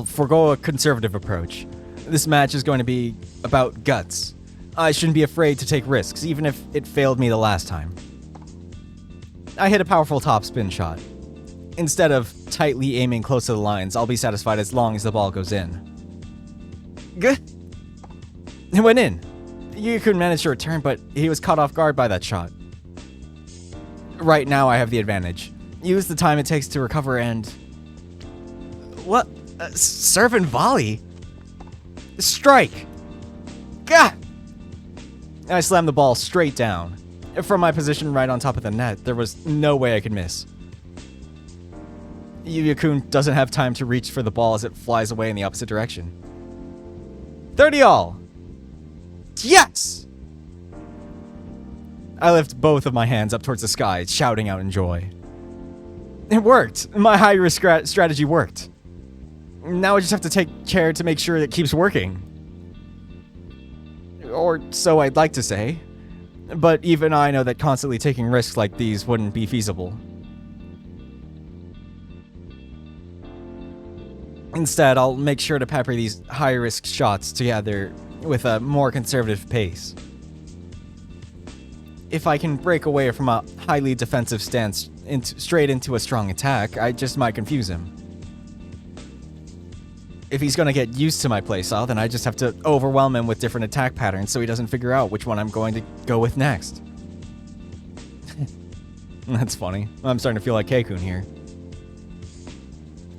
forego a conservative approach. This match is going to be about guts. I shouldn't be afraid to take risks, even if it failed me the last time. I hit a powerful topspin shot. Instead of tightly aiming close to the lines, I'll be satisfied as long as the ball goes in. Good. It went in. Yuya-kun managed to return, but he was caught off guard by that shot. Right now, I have the advantage. Use the time it takes to recover and... What? Serve and volley? Strike! Gah! I slammed the ball straight down. From my position right on top of the net, there was no way I could miss. Yuya-kun doesn't have time to reach for the ball as it flies away in the opposite direction. 30-all! Yes! I lift both of my hands up towards the sky, shouting out in joy. It worked! My high-risk strategy worked. Now I just have to take care to make sure it keeps working. Or so I'd like to say. But even I know that constantly taking risks like these wouldn't be feasible. Instead, I'll make sure to pepper these high-risk shots together with a more conservative pace. If I can break away from a highly defensive stance straight into a strong attack, I just might confuse him. If he's gonna get used to my playstyle, then I just have to overwhelm him with different attack patterns so he doesn't figure out which one I'm going to go with next. That's funny. I'm starting to feel like Keikun here.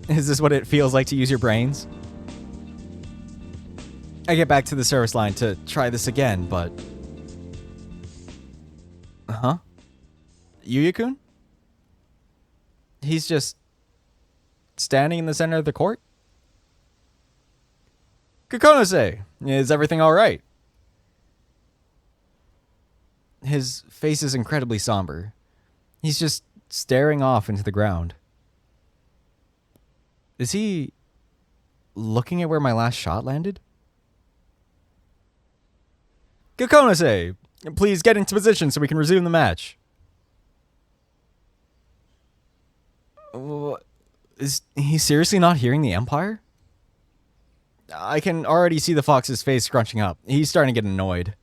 Is this what it feels like to use your brains? I get back to the service line to try this again, but... Huh? Yuya-kun? He's just... standing in the center of the court? Kokonose, is everything alright? His face is incredibly somber. He's just staring off into the ground. Is he looking at where my last shot landed? Kokonose, please get into position so we can resume the match. Is he seriously not hearing the umpire? I can already see the fox's face scrunching up. He's starting to get annoyed.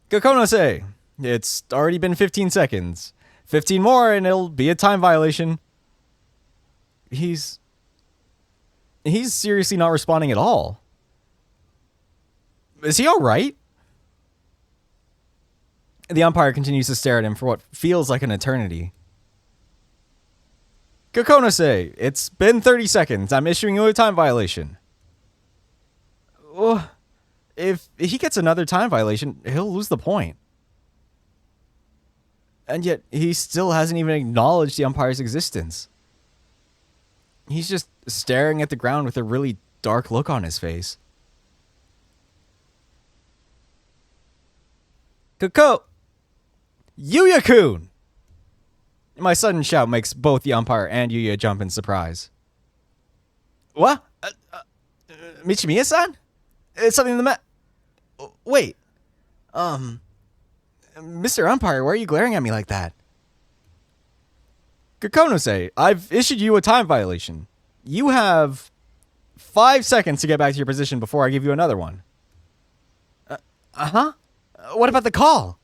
Kokonose, it's already been 15 seconds. 15 more and it'll be a time violation. He's seriously not responding at all. Is he alright? The umpire continues to stare at him for what feels like an eternity. Kokonose, it's been 30 seconds. I'm issuing you a time violation. Oh, if he gets another time violation, he'll lose the point. And yet, he still hasn't even acknowledged the umpire's existence. He's just staring at the ground with a really dark look on his face. Yuya-kun! My sudden shout makes both the umpire and Yuya jump in surprise. What? Michimiya-san? It's something in the Wait. Mr. Umpire, why are you glaring at me like that? Kokonose, I've issued you a time violation. You have 5 seconds to get back to your position before I give you another one. Uh-huh? What about the call?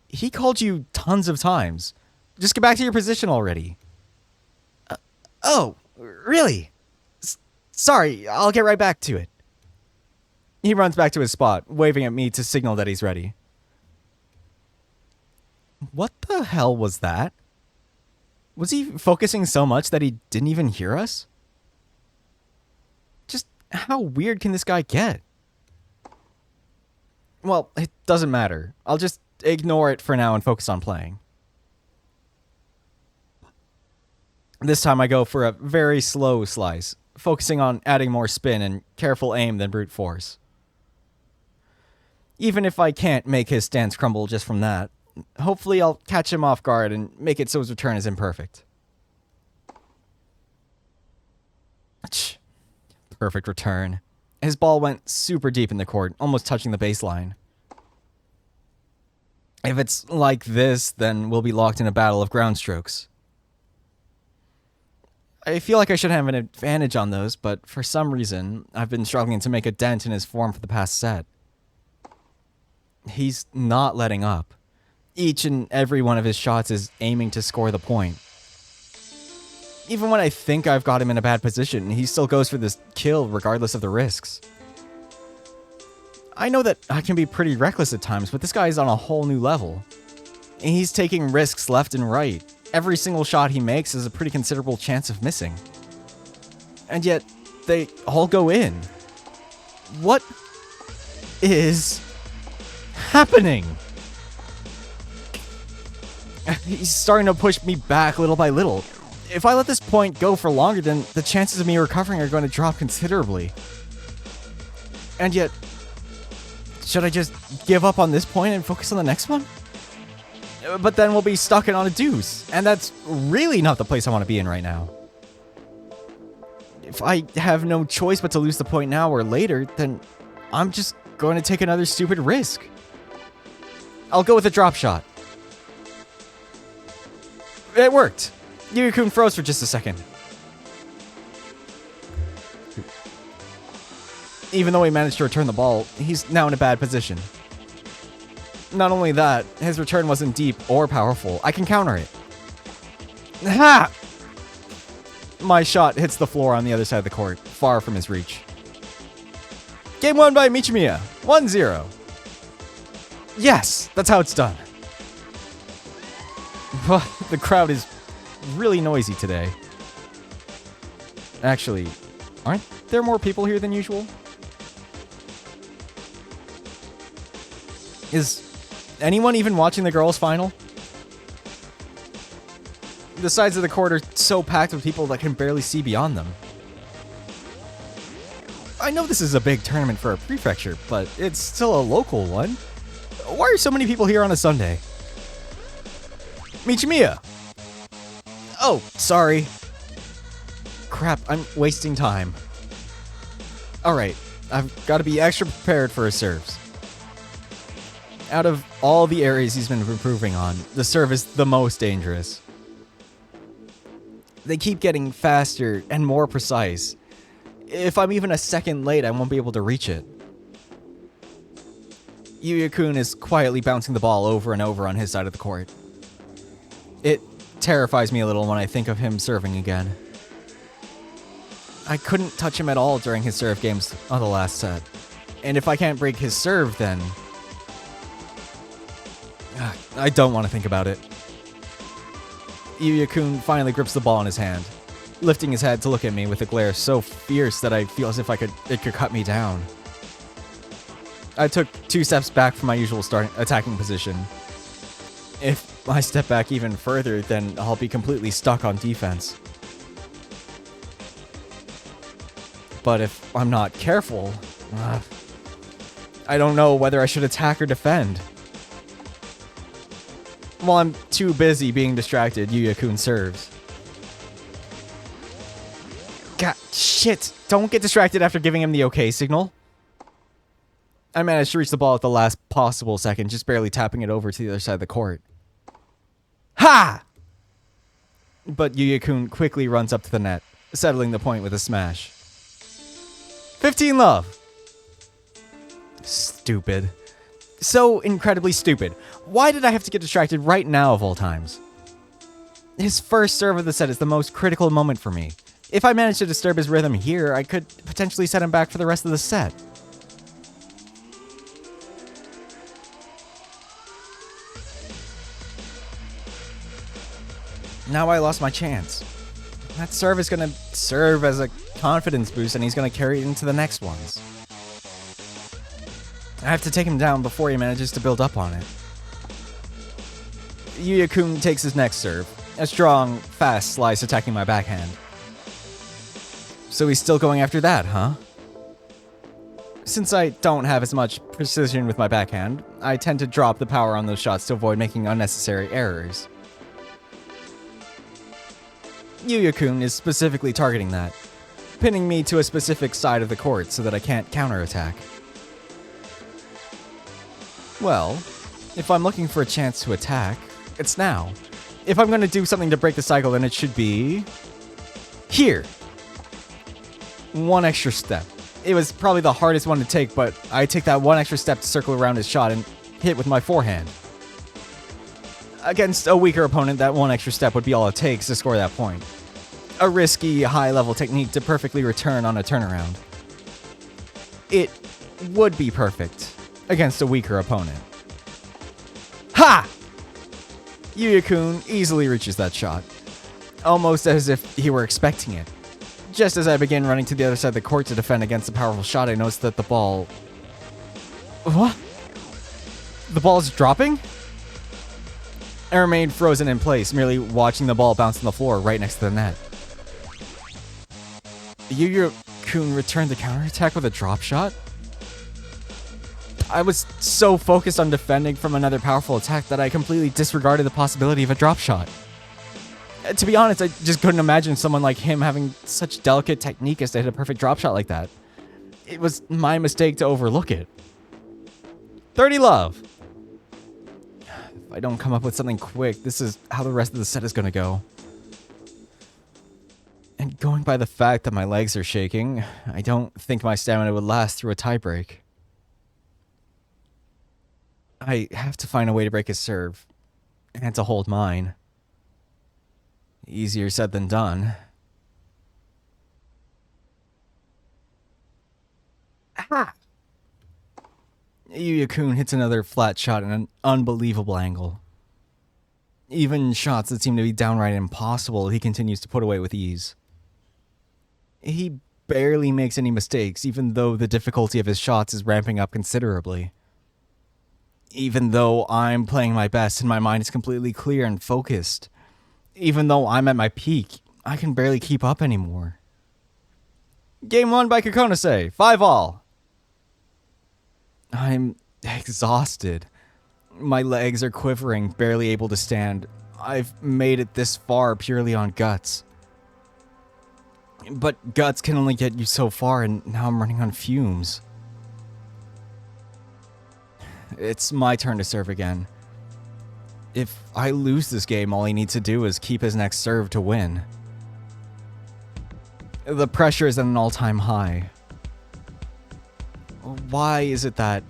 He called you tons of times. Just get back to your position already. Oh, really? Sorry, I'll get right back to it. He runs back to his spot, waving at me to signal that he's ready. What the hell was that? Was he focusing so much that he didn't even hear us? Just how weird can this guy get? Well, it doesn't matter. I'll just ignore it for now and focus on playing. This time I go for a very slow slice, focusing on adding more spin and careful aim than brute force. Even if I can't make his stance crumble just from that, hopefully I'll catch him off guard and make it so his return is imperfect. Perfect return. His ball went super deep in the court, almost touching the baseline. If it's like this, then we'll be locked in a battle of ground strokes. I feel like I should have an advantage on those, but for some reason, I've been struggling to make a dent in his form for the past set. He's not letting up. Each and every one of his shots is aiming to score the point. Even when I think I've got him in a bad position, he still goes for this kill regardless of the risks. I know that I can be pretty reckless at times, but this guy's on a whole new level. He's taking risks left and right. Every single shot he makes has a pretty considerable chance of missing. And yet, they all go in. What is happening? He's starting to push me back little by little. If I let this point go for longer, then the chances of me recovering are going to drop considerably. And yet, should I just give up on this point and focus on the next one? But then we'll be stuck in on a deuce, and that's really not the place I want to be in right now. If I have no choice but to lose the point now or later, then I'm just going to take another stupid risk. I'll go with a drop shot. It worked. Yuya-kun froze for just a second. Even though he managed to return the ball, he's now in a bad position. Not only that, his return wasn't deep or powerful. I can counter it. Ha! My shot hits the floor on the other side of the court, far from his reach. Game won by Michimiya, 1-0. Yes, that's how it's done. The crowd is really noisy today. Actually, aren't there more people here than usual? Is anyone even watching the girls' final? The sides of the court are so packed with people that can barely see beyond them. I know this is a big tournament for a prefecture, but it's still a local one. Why are so many people here on a Sunday? Michimiya! Oh, sorry. Crap, I'm wasting time. Alright, I've got to be extra prepared for his serves. Out of all the areas he's been improving on, the serve is the most dangerous. They keep getting faster and more precise. If I'm even a second late, I won't be able to reach it. Yuya-kun is quietly bouncing the ball over and over on his side of the court. It terrifies me a little when I think of him serving again. I couldn't touch him at all during his serve games on the last set. And if I can't break his serve, then... I don't want to think about it. Yuya-kun finally grips the ball in his hand, lifting his head to look at me with a glare so fierce that I feel as if it could cut me down. I took 2 steps back from my usual attacking position. If I step back even further, then I'll be completely stuck on defense. But if I'm not careful, I don't know whether I should attack or defend. While I'm too busy being distracted, Yuya-kun serves. God, shit! Don't get distracted after giving him the okay signal. I managed to reach the ball at the last possible second, just barely tapping it over to the other side of the court. Ha! But Yuya-kun quickly runs up to the net, settling the point with a smash. 15-love! Stupid. So incredibly stupid. Why did I have to get distracted right now of all times? His first serve of the set is the most critical moment for me. If I manage to disturb his rhythm here, I could potentially set him back for the rest of the set. Now I lost my chance. That serve is going to serve as a confidence boost, and he's going to carry it into the next ones. I have to take him down before he manages to build up on it. Yuya-kun takes his next serve, a strong, fast slice attacking my backhand. So he's still going after that, huh? Since I don't have as much precision with my backhand, I tend to drop the power on those shots to avoid making unnecessary errors. Yuya-kun is specifically targeting that, pinning me to a specific side of the court so that I can't counterattack. Well, if I'm looking for a chance to attack, it's now. If I'm going to do something to break the cycle, then it should be... here. One extra step. It was probably the hardest one to take, but I take that one extra step to circle around his shot and hit with my forehand. Against a weaker opponent, that one extra step would be all it takes to score that point. A risky, high-level technique to perfectly return on a turnaround. It would be perfect against a weaker opponent. Ha! Yuya-kun easily reaches that shot, almost as if he were expecting it. Just as I begin running to the other side of the court to defend against a powerful shot, I notice that the ball... What? The ball's dropping? I remained frozen in place, merely watching the ball bounce on the floor right next to the net. Yuya-kun returned the counterattack with a drop shot? I was so focused on defending from another powerful attack that I completely disregarded the possibility of a drop shot. To be honest, I just couldn't imagine someone like him having such delicate technique as to hit a perfect drop shot like that. It was my mistake to overlook it. 30-love! If I don't come up with something quick, this is how the rest of the set is gonna go. And going by the fact that my legs are shaking, I don't think my stamina would last through a tiebreak. I have to find a way to break his serve, and to hold mine. Easier said than done. Ah! Yuya-kun hits another flat shot in an unbelievable angle. Even shots that seem to be downright impossible, he continues to put away with ease. He barely makes any mistakes, even though the difficulty of his shots is ramping up considerably. Even though I'm playing my best and my mind is completely clear and focused. Even though I'm at my peak, I can barely keep up anymore. Game 1 by Kokonase, 5-all. I'm exhausted. My legs are quivering, barely able to stand. I've made it this far purely on guts. But guts can only get you so far, and now I'm running on fumes. It's my turn to serve again. If I lose this game, all he needs to do is keep his next serve to win. The pressure is at an all-time high. Why is it that,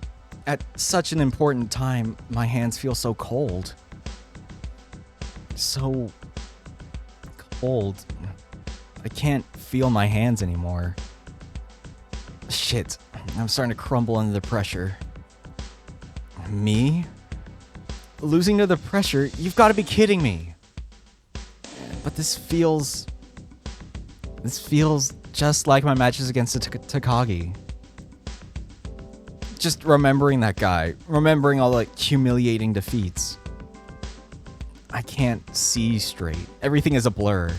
at such an important time, my hands feel so cold? So cold. I can't feel my hands anymore. Shit, I'm starting to crumble under the pressure. Me? Losing to the pressure? You've got to be kidding me. But this feels just like my matches against Takagi. Just remembering that guy, remembering all the humiliating defeats. I can't see straight. Everything is a blur.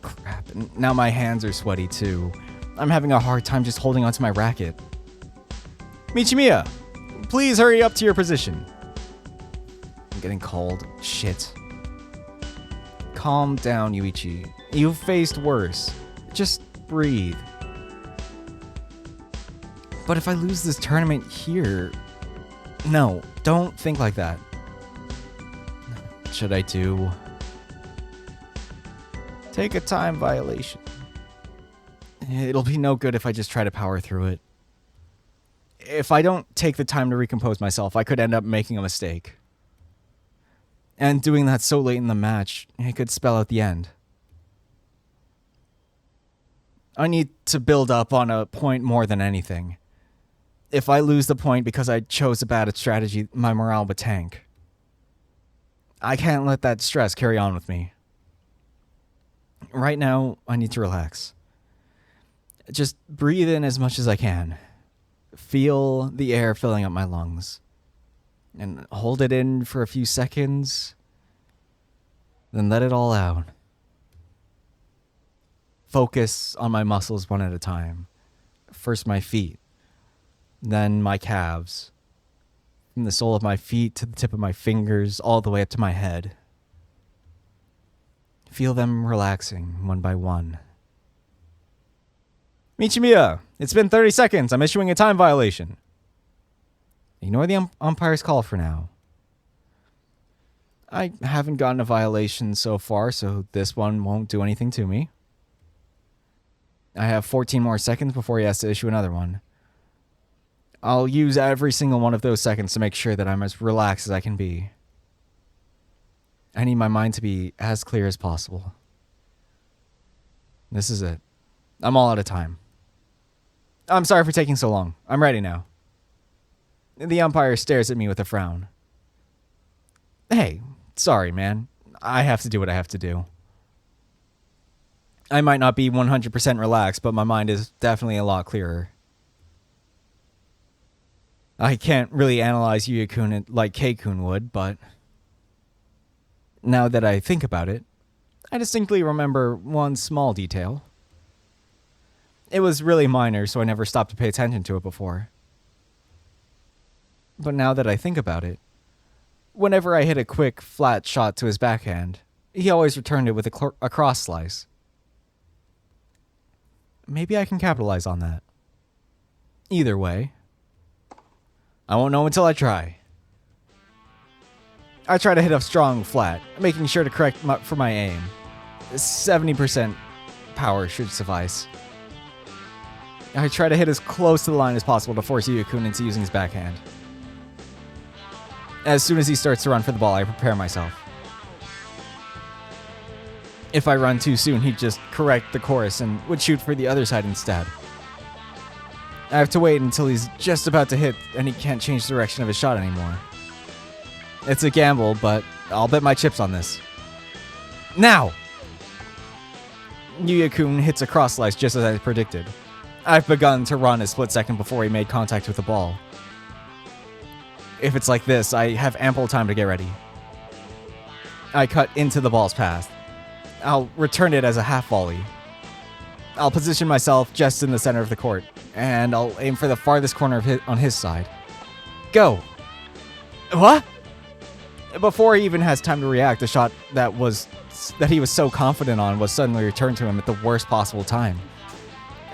Crap, and now my hands are sweaty too. I'm having a hard time just holding onto my racket. Michimiya, please hurry up to your position. I'm getting cold. Shit. Calm down, Yuichi. You've faced worse. Just breathe. But if I lose this tournament here... No, don't think like that. What should I do? Take a time violation. It'll be no good if I just try to power through it. If I don't take the time to recompose myself, I could end up making a mistake. And doing that so late in the match, it could spell out the end. I need to build up on a point more than anything. If I lose the point because I chose a bad strategy, my morale would tank. I can't let that stress carry on with me. Right now, I need to relax. Just breathe in as much as I can. Feel the air filling up my lungs. And hold it in for a few seconds. Then let it all out. Focus on my muscles one at a time. First my feet. Then my calves. From the sole of my feet to the tip of my fingers, all the way up to my head. Feel them relaxing one by one. Michimiya, it's been 30 seconds. I'm issuing a time violation. Ignore the umpire's call for now. I haven't gotten a violation so far, so this one won't do anything to me. I have 14 more seconds before he has to issue another one. I'll use every single one of those seconds to make sure that I'm as relaxed as I can be. I need my mind to be as clear as possible. This is it. I'm all out of time. I'm sorry for taking so long. I'm ready now. The umpire stares at me with a frown. Hey, sorry, man. I have to do what I have to do. I might not be 100% relaxed, but my mind is definitely a lot clearer. I can't really analyze Yuya-kun like Kei-kun would, but now that I think about it, I distinctly remember one small detail. It was really minor, so I never stopped to pay attention to it before. But now that I think about it, whenever I hit a quick, flat shot to his backhand, he always returned it with a cross slice. Maybe I can capitalize on that. Either way, I won't know until I try. I try to hit a strong flat, making sure to correct for my aim. 70% power should suffice. I try to hit as close to the line as possible to force Yuya-kun into using his backhand. As soon as he starts to run for the ball, I prepare myself. If I run too soon, he'd just correct the course and would shoot for the other side instead. I have to wait until he's just about to hit and he can't change the direction of his shot anymore. It's a gamble, but I'll bet my chips on this. Now! Yuya-kun hits a cross slice just as I predicted. I've begun to run a split second before he made contact with the ball. If it's like this, I have ample time to get ready. I cut into the ball's path. I'll return it as a half volley. I'll position myself just in the center of the court, and I'll aim for the farthest corner on his side. Go! What? Before he even has time to react, the shot that he was so confident on was suddenly returned to him at the worst possible time.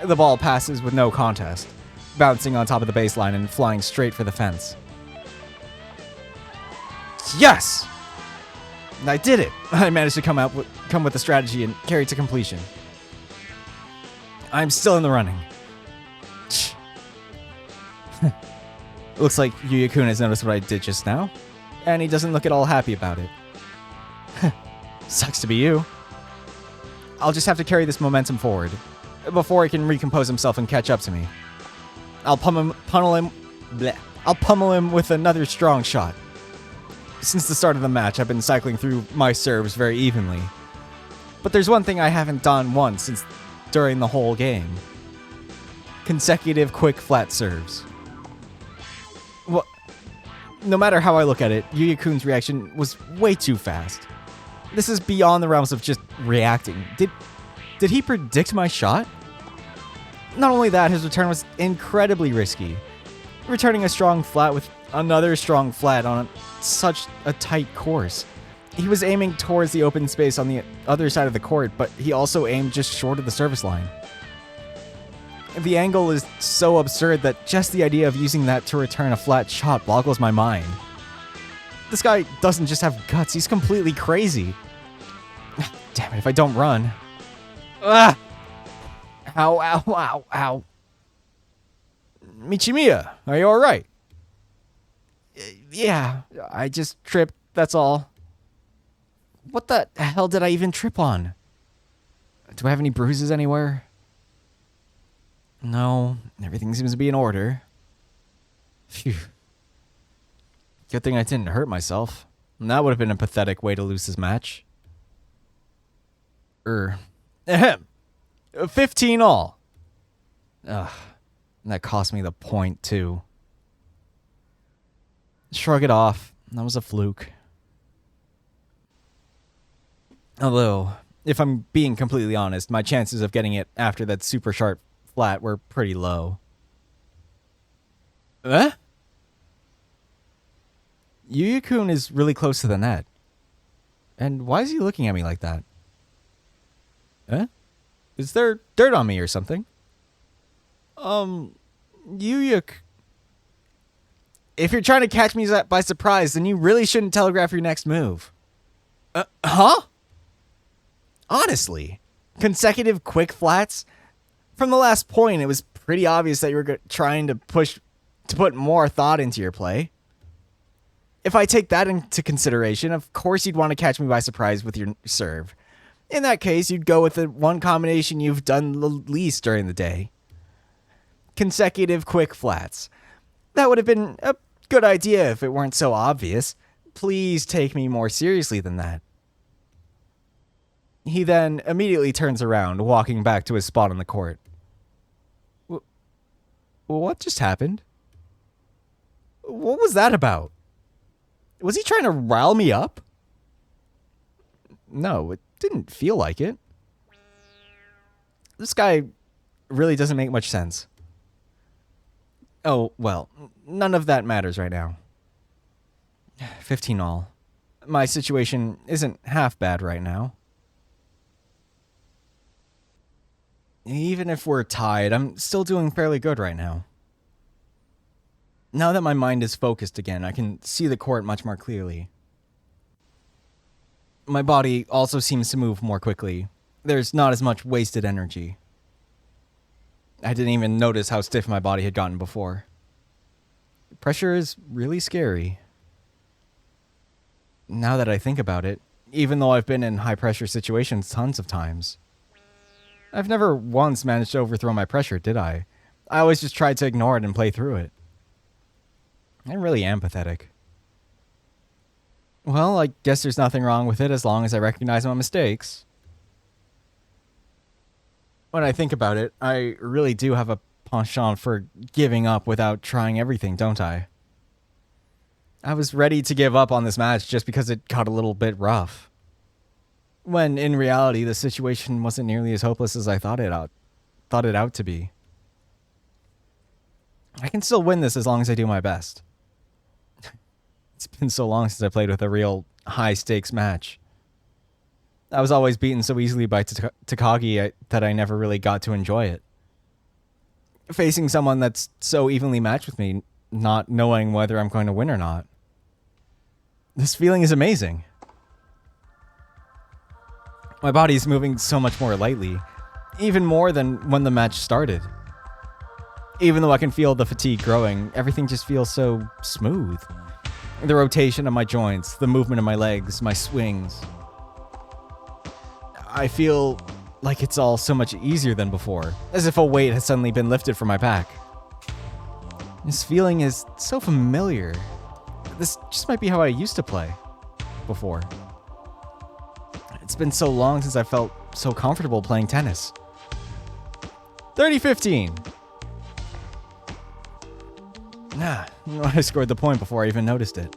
The ball passes with no contest, bouncing on top of the baseline and flying straight for the fence. Yes! I did it! I managed to come with a strategy and carry it to completion. I'm still in the running. Looks like Yuya-kun has noticed what I did just now, and he doesn't look at all happy about it. Sucks to be you. I'll just have to carry this momentum forward, before he can recompose himself and catch up to me. I'll pummel him with another strong shot. Since the start of the match, I've been cycling through my serves very evenly. But there's one thing I haven't done once since during the whole game. Consecutive quick flat serves. Well, no matter how I look at it, Yuya-kun's reaction was way too fast. This is beyond the realms of just reacting. Did he predict my shot? Not only that, his return was incredibly risky. Returning a strong flat with another strong flat on such a tight course. He was aiming towards the open space on the other side of the court, but he also aimed just short of the service line. The angle is so absurd that just the idea of using that to return a flat shot boggles my mind. This guy doesn't just have guts, he's completely crazy. Damn it, if I don't run. Ah! Ow, ow, ow, ow. Michimiya, are you alright? Yeah, I just tripped, that's all. What the hell did I even trip on? Do I have any bruises anywhere? No, everything seems to be in order. Phew. Good thing I didn't hurt myself. That would have been a pathetic way to lose this match. Ahem. 15 all. Ugh. That cost me the point, too. Shrug it off. That was a fluke. Although, if I'm being completely honest, my chances of getting it after that super sharp flat were pretty low. Yuya-kun is really close to the net. And why is he looking at me like that? Is there dirt on me or something? Yuya... If you're trying to catch me by surprise, then you really shouldn't telegraph your next move. Huh? Honestly, consecutive quick flats? From the last point, it was pretty obvious that you were trying to put more thought into your play. If I take that into consideration, of course you'd want to catch me by surprise with your serve. In that case, you'd go with the one combination you've done the least during the day. Consecutive quick flats. That would have been a good idea if it weren't so obvious. Please take me more seriously than that. He then immediately turns around, walking back to his spot on the court. What just happened? What was that about? Was he trying to rile me up? No, it didn't feel like it. This guy really doesn't make much sense. Oh, well, none of that matters right now. 15 all. My situation isn't half bad right now. Even if we're tied, I'm still doing fairly good right now. Now that my mind is focused again, I can see the court much more clearly. My body also seems to move more quickly. There's not as much wasted energy. I didn't even notice how stiff my body had gotten before. Pressure is really scary. Now that I think about it, even though I've been in high-pressure situations tons of times, I've never once managed to overthrow my pressure, did I? I always just tried to ignore it and play through it. I really am pathetic. Well, I guess there's nothing wrong with it as long as I recognize my mistakes. When I think about it, I really do have a penchant for giving up without trying everything, don't I? I was ready to give up on this match just because it got a little bit rough. When in reality, the situation wasn't nearly as hopeless as I thought it out to be. I can still win this as long as I do my best. It's been so long since I played with a real high-stakes match. I was always beaten so easily by Takagi that I never really got to enjoy it. Facing someone that's so evenly matched with me, not knowing whether I'm going to win or not. This feeling is amazing. My body's moving so much more lightly, even more than when the match started. Even though I can feel the fatigue growing, everything just feels so smooth. The rotation of my joints, the movement of my legs, my swings. I feel like it's all so much easier than before, as if a weight has suddenly been lifted from my back. This feeling is so familiar. This just might be how I used to play before. It's been so long since I felt so comfortable playing tennis. 30-15. I scored the point before I even noticed it.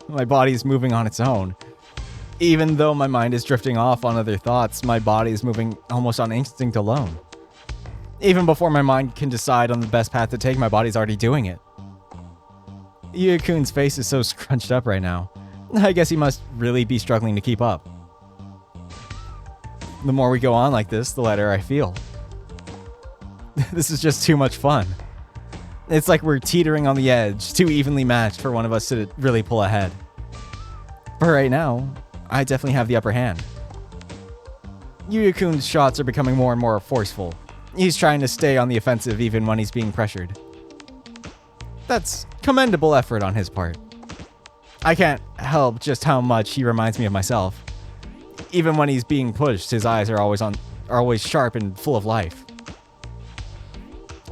My body's moving on its own. Even though my mind is drifting off on other thoughts, my body is moving almost on instinct alone. Even before my mind can decide on the best path to take, my body's already doing it. Yuya-kun's face is so scrunched up right now. I guess he must really be struggling to keep up. The more we go on like this, the lighter I feel. This is just too much fun. It's like we're teetering on the edge, too evenly matched for one of us to really pull ahead. But right now, I definitely have the upper hand. Yuya-kun's shots are becoming more and more forceful. He's trying to stay on the offensive even when he's being pressured. That's commendable effort on his part. I can't help just how much he reminds me of myself. Even when he's being pushed, his eyes are always sharp and full of life.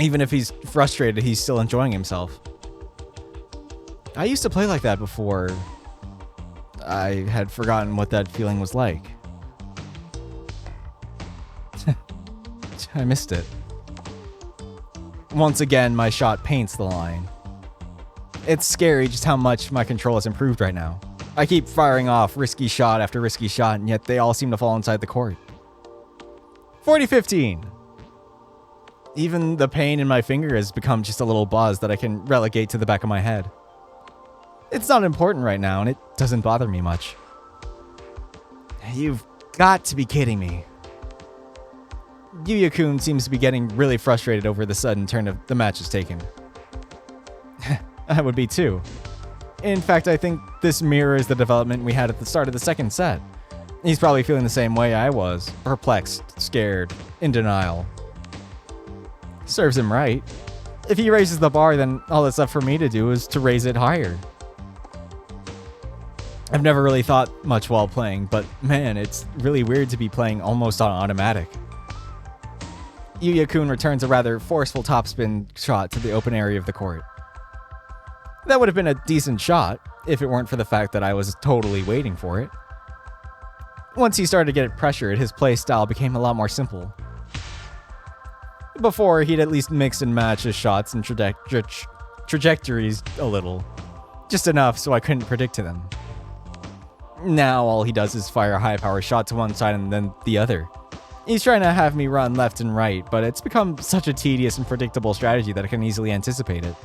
Even if he's frustrated, he's still enjoying himself. I used to play like that before. I had forgotten what that feeling was like. I missed it. Once again, my shot paints the line. It's scary just how much my control has improved right now. I keep firing off risky shot after risky shot, and yet they all seem to fall inside the court. 40-15. Even the pain in my finger has become just a little buzz that I can relegate to the back of my head. It's not important right now, and it doesn't bother me much. You've got to be kidding me. Yuya-kun seems to be getting really frustrated over the sudden turn of the match is taken. I would be too. In fact, I think this mirrors the development we had at the start of the second set. He's probably feeling the same way I was. Perplexed, scared, in denial. Serves him right. If he raises the bar, then all that's left for me to do is to raise it higher. I've never really thought much while playing, but man, it's really weird to be playing almost on automatic. Yuya-kun returns a rather forceful topspin shot to the open area of the court. That would have been a decent shot, if it weren't for the fact that I was totally waiting for it. Once he started to get pressured, his play style became a lot more simple. Before, he'd at least mix and match his shots and trajectories a little. Just enough so I couldn't predict them. Now all he does is fire a high-power shot to one side and then the other. He's trying to have me run left and right, but it's become such a tedious and predictable strategy that I can easily anticipate it.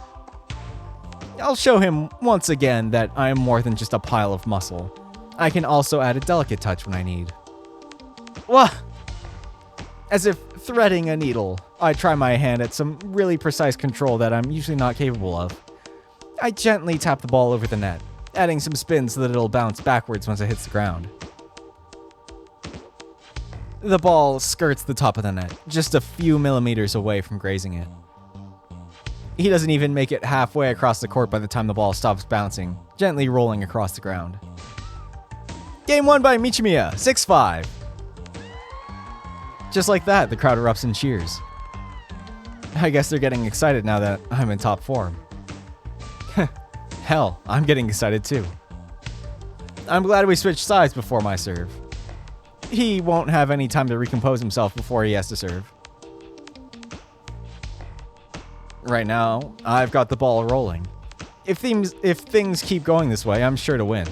I'll show him once again that I am more than just a pile of muscle. I can also add a delicate touch when I need. Wah! As if threading a needle, I try my hand at some really precise control that I'm usually not capable of. I gently tap the ball over the net, adding some spin so that it'll bounce backwards once it hits the ground. The ball skirts the top of the net, just a few millimeters away from grazing it. He doesn't even make it halfway across the court by the time the ball stops bouncing, gently rolling across the ground. Game won by Michimiya, 6-5. Just like that, the crowd erupts in cheers. I guess they're getting excited now that I'm in top form. Hell, I'm getting excited too. I'm glad we switched sides before my serve. He won't have any time to recompose himself before he has to serve. Right now, I've got the ball rolling. If things keep going this way, I'm sure to win.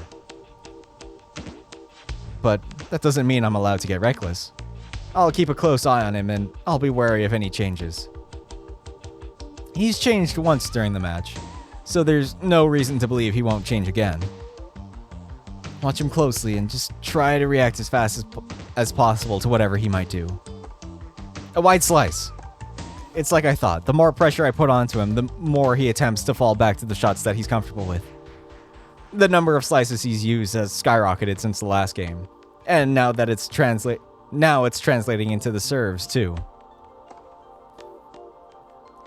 But that doesn't mean I'm allowed to get reckless. I'll keep a close eye on him and I'll be wary of any changes. He's changed once during the match, so there's no reason to believe he won't change again. Watch him closely and just try to react as fast as possible to whatever he might do. A wide slice. It's like I thought. The more pressure I put onto him, the more he attempts to fall back to the shots that he's comfortable with. The number of slices he's used has skyrocketed since the last game. And now that it's translating into the serves too.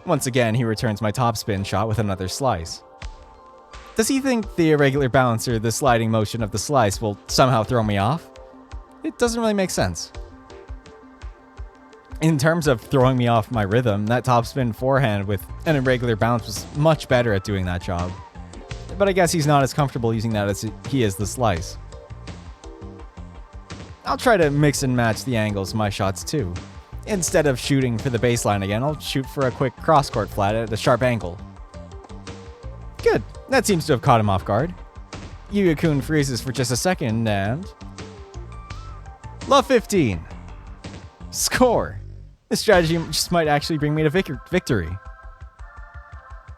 Once again, he returns my topspin shot with another slice. Does he think the irregular bouncer, the sliding motion of the slice, will somehow throw me off? It doesn't really make sense. In terms of throwing me off my rhythm, that topspin forehand with an irregular bounce was much better at doing that job. But I guess he's not as comfortable using that as he is the slice. I'll try to mix and match the angles of my shots too. Instead of shooting for the baseline again, I'll shoot for a quick cross-court flat at a sharp angle. Good. That seems to have caught him off guard. Yuya-kun freezes for just a second and... Love 15. Score. This strategy just might actually bring me to victory.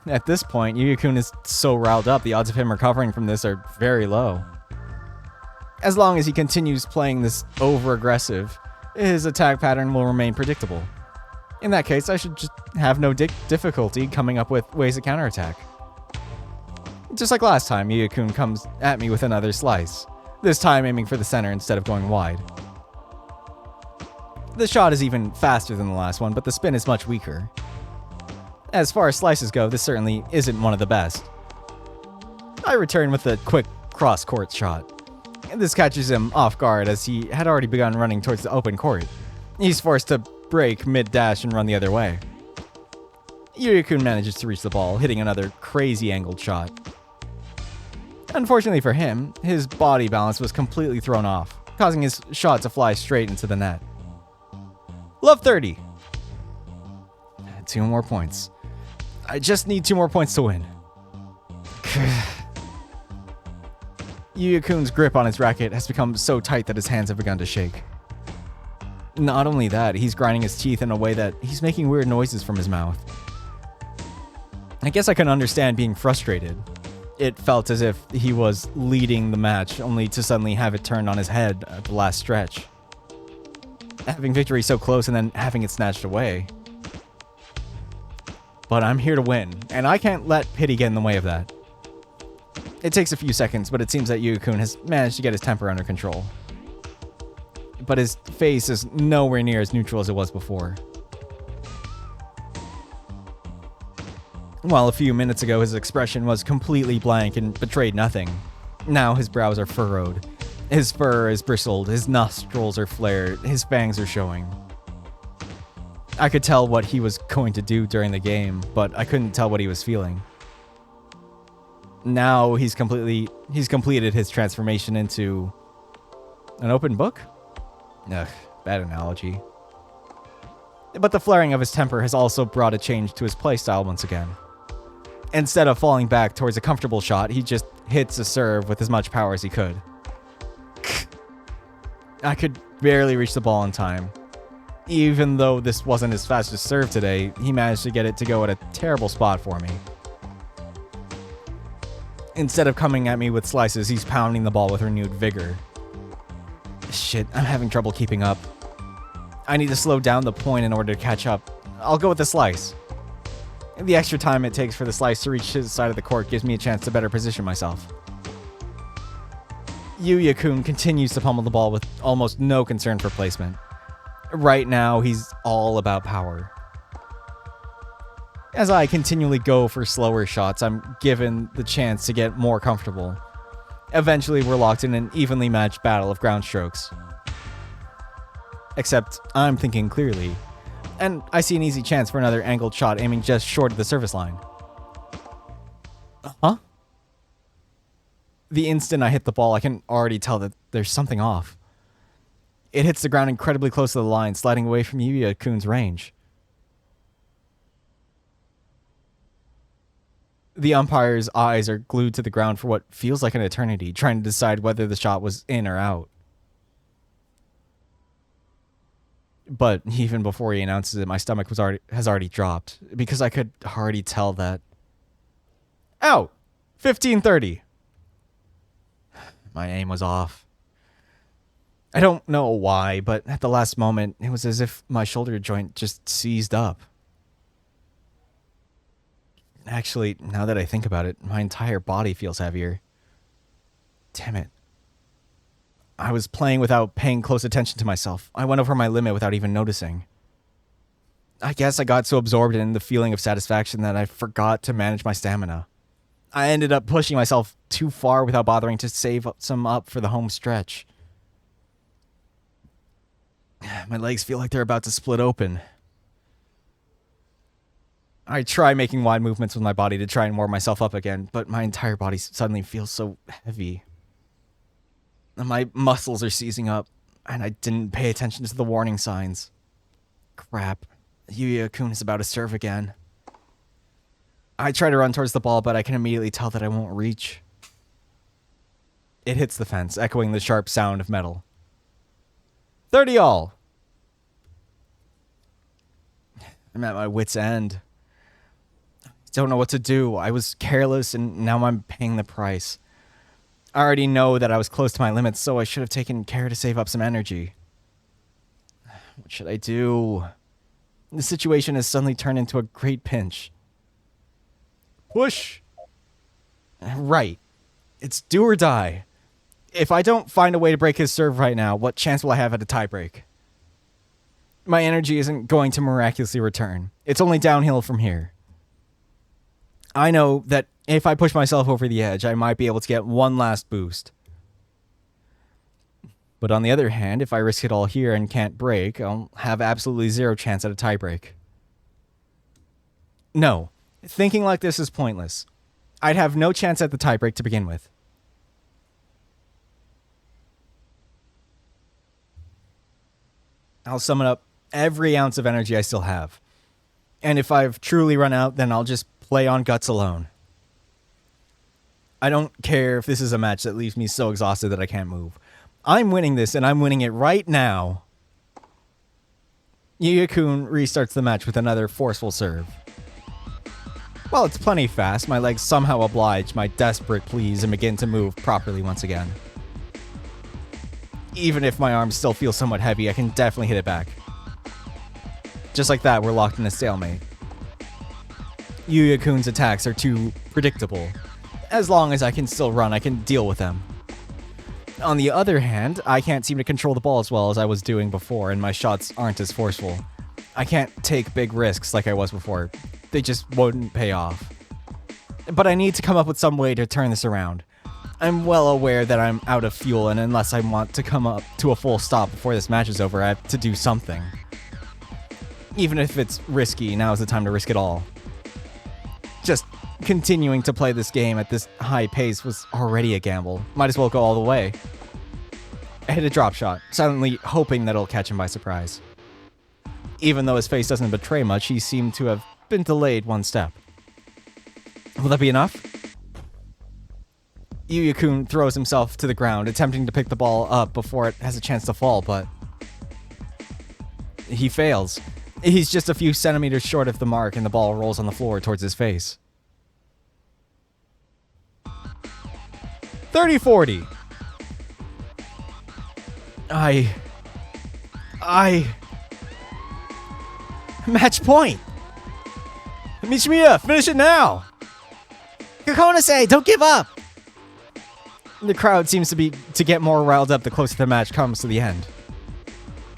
At this point, Yuya-kun is so riled up, the odds of him recovering from this are very low. As long as he continues playing this over-aggressive, his attack pattern will remain predictable. In that case, I should just have no difficulty coming up with ways to counterattack. Just like last time, Yuya-kun comes at me with another slice, this time aiming for the center instead of going wide. The shot is even faster than the last one, but the spin is much weaker. As far as slices go, this certainly isn't one of the best. I return with a quick cross-court shot. This catches him off guard as he had already begun running towards the open court. He's forced to break mid-dash and run the other way. Yuya-kun manages to reach the ball, hitting another crazy angled shot. Unfortunately for him, his body balance was completely thrown off, causing his shot to fly straight into the net. Love 30. 2 more points. I just need 2 more points to win. Yuya-kun's grip on his racket has become so tight that his hands have begun to shake. Not only that, he's grinding his teeth in a way that he's making weird noises from his mouth. I guess I can understand being frustrated. It felt as if he was leading the match, only to suddenly have it turned on his head at the last stretch. Having victory so close and then having it snatched away. But I'm here to win, and I can't let pity get in the way of that. It takes a few seconds, but it seems that Yuya-kun has managed to get his temper under control. But his face is nowhere near as neutral as it was before. While a few minutes ago his expression was completely blank and betrayed nothing, now his brows are furrowed, his fur is bristled, his nostrils are flared, his fangs are showing. I could tell what he was going to do during the game, but I couldn't tell what he was feeling. Now he's completed his transformation into an open book? Ugh, bad analogy. But the flaring of his temper has also brought a change to his playstyle once again. Instead of falling back towards a comfortable shot, he just hits a serve with as much power as he could. I could barely reach the ball in time. Even though this wasn't his fastest serve today, he managed to get it to go at a terrible spot for me. Instead of coming at me with slices, he's pounding the ball with renewed vigor. Shit, I'm having trouble keeping up. I need to slow down the point in order to catch up. I'll go with the slice. The extra time it takes for the slice to reach his side of the court gives me a chance to better position myself. Yuya-kun continues to pummel the ball with almost no concern for placement. Right now, he's all about power. As I continually go for slower shots, I'm given the chance to get more comfortable. Eventually, we're locked in an evenly matched battle of ground strokes. Except, I'm thinking clearly, and I see an easy chance for another angled shot aiming just short of the service line. Huh? The instant I hit the ball, I can already tell that there's something off. It hits the ground incredibly close to the line, sliding away from Yuya-kun's range. The umpire's eyes are glued to the ground for what feels like an eternity, trying to decide whether the shot was in or out. But even before he announces it, my stomach has already dropped, because I could already tell that Out! 1530. My aim was off. I don't know why, but at the last moment, it was as if my shoulder joint just seized up. Actually, now that I think about it, my entire body feels heavier. Damn it. I was playing without paying close attention to myself. I went over my limit without even noticing. I guess I got so absorbed in the feeling of satisfaction that I forgot to manage my stamina. I ended up pushing myself too far without bothering to save some up for the home stretch. My legs feel like they're about to split open. I try making wide movements with my body to try and warm myself up again, but my entire body suddenly feels so heavy. My muscles are seizing up, and I didn't pay attention to the warning signs. Crap. Yuya-kun is about to serve again. I try to run towards the ball, but I can immediately tell that I won't reach. It hits the fence, echoing the sharp sound of metal. 30 all! I'm at my wit's end. I don't know what to do. I was careless, and now I'm paying the price. I already know that I was close to my limits, so I should have taken care to save up some energy. What should I do? The situation has suddenly turned into a great pinch. Push! Right. It's do or die. If I don't find a way to break his serve right now, what chance will I have at a tiebreak? My energy isn't going to miraculously return. It's only downhill from here. I know that if I push myself over the edge, I might be able to get one last boost. But on the other hand, if I risk it all here and can't break, I'll have absolutely zero chance at a tiebreak. No, thinking like this is pointless. I'd have no chance at the tiebreak to begin with. I'll summon up every ounce of energy I still have. And if I've truly run out, then I'll just play on guts alone. I don't care if this is a match that leaves me so exhausted that I can't move. I'm winning this, and I'm winning it right now. Yuya-kun restarts the match with another forceful serve. While it's plenty fast, my legs somehow oblige my desperate pleas and begin to move properly once again. Even if my arms still feel somewhat heavy, I can definitely hit it back. Just like that, we're locked in a stalemate. Yuya-kun's attacks are too predictable. As long as I can still run, I can deal with them. On the other hand, I can't seem to control the ball as well as I was doing before, and my shots aren't as forceful. I can't take big risks like I was before. They just wouldn't pay off. But I need to come up with some way to turn this around. I'm well aware that I'm out of fuel, and unless I want to come up to a full stop before this match is over, I have to do something. Even if it's risky, now is the time to risk it all. Just continuing to play this game at this high pace was already a gamble. Might as well go all the way. I hit a drop shot, silently hoping that it'll catch him by surprise. Even though his face doesn't betray much, he seemed to have been delayed one step. Will that be enough? Yuya-kun throws himself to the ground, attempting to pick the ball up before it has a chance to fall, but he fails. He's just a few centimeters short of the mark, and the ball rolls on the floor towards his face. 30-40. Match point! Michimiya, finish it now! Kokonase, don't give up! The crowd seems to get more riled up the closer the match comes to the end.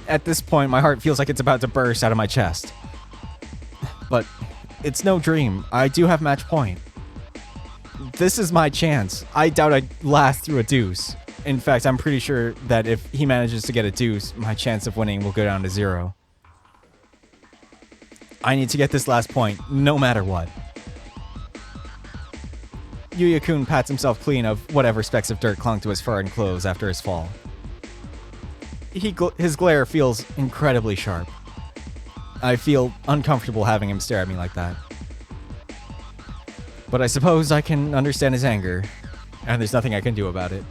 At this point, my heart feels like it's about to burst out of my chest. But it's no dream. I do have match point. This is my chance. I doubt I'd last through a deuce. In fact, I'm pretty sure that if he manages to get a deuce, my chance of winning will go down to 0. I need to get this last point, no matter what. Yuya-kun pats himself clean of whatever specks of dirt clung to his fur and clothes after his fall. His glare feels incredibly sharp. I feel uncomfortable having him stare at me like that. But I suppose I can understand his anger, and there's nothing I can do about it.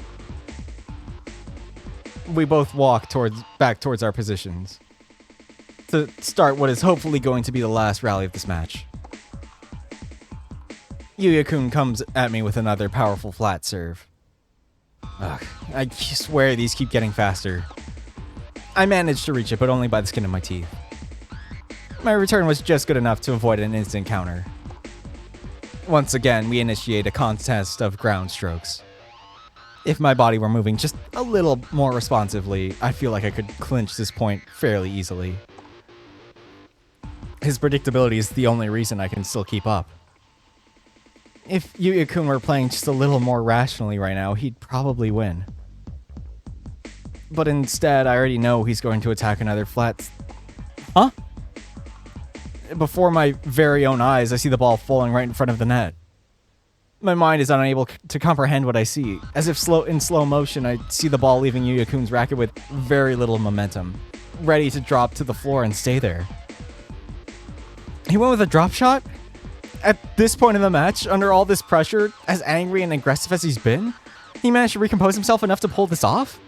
We both walk back towards our positions to start what is hopefully going to be the last rally of this match. Yuya-kun comes at me with another powerful flat serve. Ugh, I swear these keep getting faster. I managed to reach it, but only by the skin of my teeth. My return was just good enough to avoid an instant counter. Once again, we initiate a contest of ground strokes. If my body were moving just a little more responsively, I feel like I could clinch this point fairly easily. His predictability is the only reason I can still keep up. If Yuya-kun were playing just a little more rationally right now, he'd probably win. But instead, I already know he's going to attack another flat... Huh? Before my very own eyes, I see the ball falling right in front of the net. My mind is unable to comprehend what I see. As if in slow motion, I see the ball leaving Yuya-kun's racket with very little momentum, ready to drop to the floor and stay there. He went with a drop shot? At this point in the match, under all this pressure, as angry and aggressive as he's been, he managed to recompose himself enough to pull this off?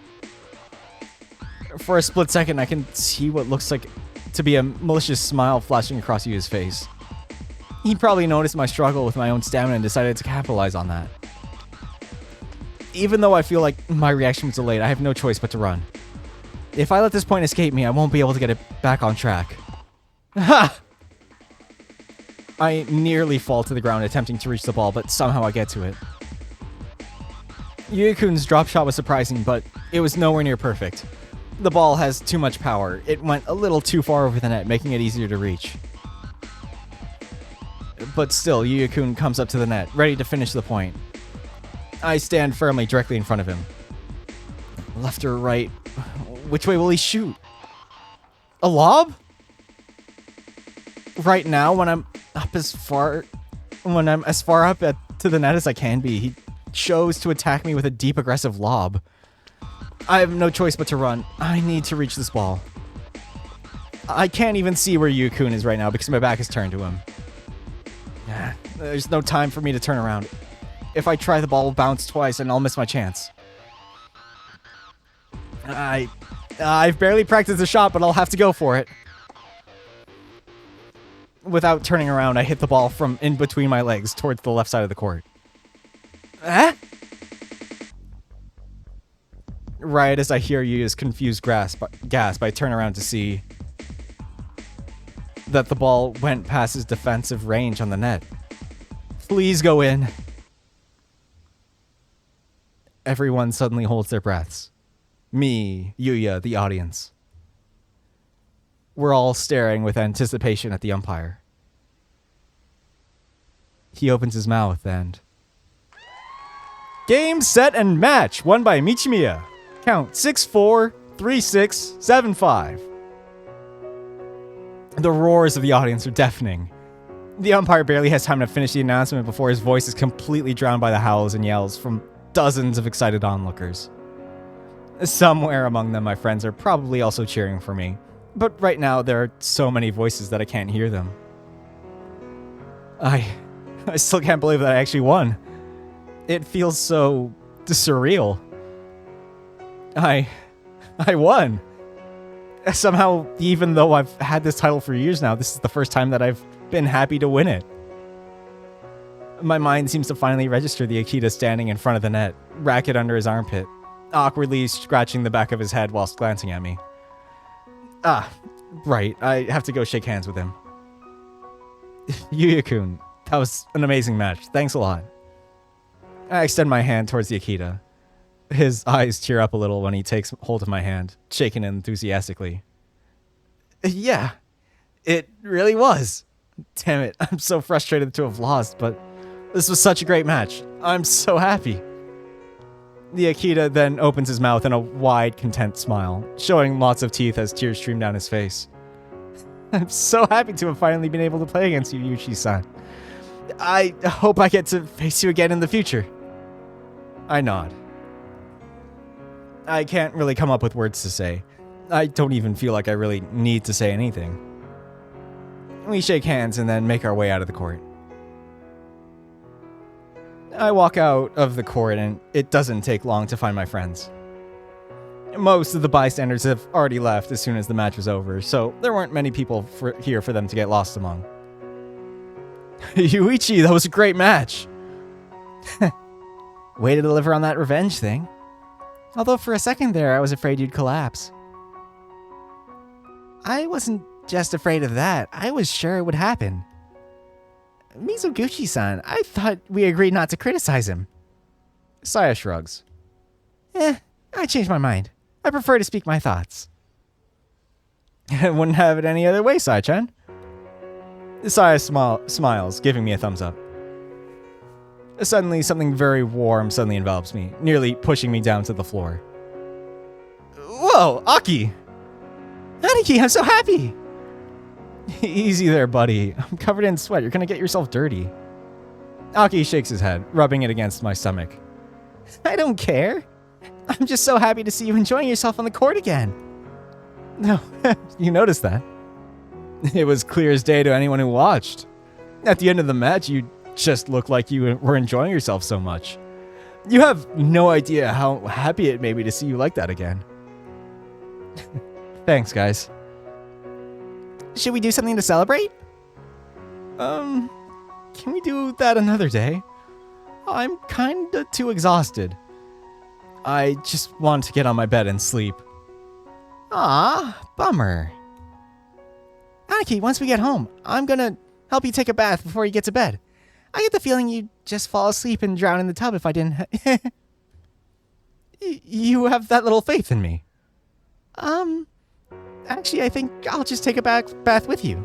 For a split second, I can see what looks like to be a malicious smile flashing across Yuya's face. He probably noticed my struggle with my own stamina and decided to capitalize on that. Even though I feel like my reaction was delayed, I have no choice but to run. If I let this point escape me, I won't be able to get it back on track. Ha! I nearly fall to the ground attempting to reach the ball, but somehow I get to it. Yuya-kun's drop shot was surprising, but it was nowhere near perfect. The ball has too much power. It went a little too far over the net, making it easier to reach. But still, Yuya-kun comes up to the net, ready to finish the point. I stand firmly directly in front of him. Left or right? Which way will he shoot? A lob? Right now, when I'm as far up to the net as I can be, he chose to attack me with a deep, aggressive lob. I have no choice but to run. I need to reach this ball. I can't even see where Yuya-kun is right now because my back is turned to him. There's no time for me to turn around. If I try, the ball will bounce twice and I'll miss my chance. I've barely practiced the shot, but I'll have to go for it. Without turning around, I hit the ball from in between my legs towards the left side of the court. Right as I hear Yuya's confused gasp, I turn around to see that the ball went past his defensive range on the net. Please go in. Everyone suddenly holds their breaths. Me, Yuya, the audience. We're all staring with anticipation at the umpire. He opens his mouth and... Game, set, and match! Won by Michimiya. Count 6-4, 3-6, 7-5. The roars of the audience are deafening. The umpire barely has time to finish the announcement before his voice is completely drowned by the howls and yells from dozens of excited onlookers. Somewhere among them, my friends are probably also cheering for me. But right now, there are so many voices that I can't hear them. I still can't believe that I actually won. It feels so surreal. I won. Somehow, even though I've had this title for years now, this is the first time that I've been happy to win it. My mind seems to finally register the Akita standing in front of the net, racket under his armpit, awkwardly scratching the back of his head whilst glancing at me. Right, I have to go shake hands with him. Yuya-kun, that was an amazing match. Thanks a lot. I extend my hand towards the Akita. His eyes tear up a little when he takes hold of my hand, shaking enthusiastically. Yeah, it really was. Damn it, I'm so frustrated to have lost, but this was such a great match. I'm so happy. The Akita then opens his mouth in a wide, content smile, showing lots of teeth as tears stream down his face. I'm so happy to have finally been able to play against you, Yuichi-san. I hope I get to face you again in the future. I nod. I can't really come up with words to say. I don't even feel like I really need to say anything. We shake hands and then make our way out of the court. I walk out of the court and it doesn't take long to find my friends. Most of the bystanders have already left as soon as the match was over, so there weren't many people here for them to get lost among. Yuichi, that was a great match. Way to deliver on that revenge thing. Although for a second there, I was afraid you'd collapse. I wasn't just afraid of that. I was sure it would happen. Mizoguchi-san, I thought we agreed not to criticize him. Saya shrugs. I changed my mind. I prefer to speak my thoughts. I wouldn't have it any other way, Sai-chan. Saya smiles, giving me a thumbs up. Suddenly, something very warm suddenly envelops me, nearly pushing me down to the floor. Whoa, Aki! Aniki, I'm so happy! Easy there, buddy. I'm covered in sweat. You're gonna get yourself dirty. Aki shakes his head, rubbing it against my stomach. I don't care. I'm just so happy to see you enjoying yourself on the court again. No, you noticed that. It was clear as day to anyone who watched. At the end of the match, you just looked like you were enjoying yourself so much. You have no idea how happy it made me to see you like that again. Thanks, guys. Should we do something to celebrate? Can we do that another day? I'm kinda too exhausted. I just want to get on my bed and sleep. Ah, bummer. Aniki, once we get home, I'm gonna help you take a bath before you get to bed. I get the feeling you'd just fall asleep and drown in the tub if I didn't. You have that little faith in me. Actually, I think I'll just take a bath with you.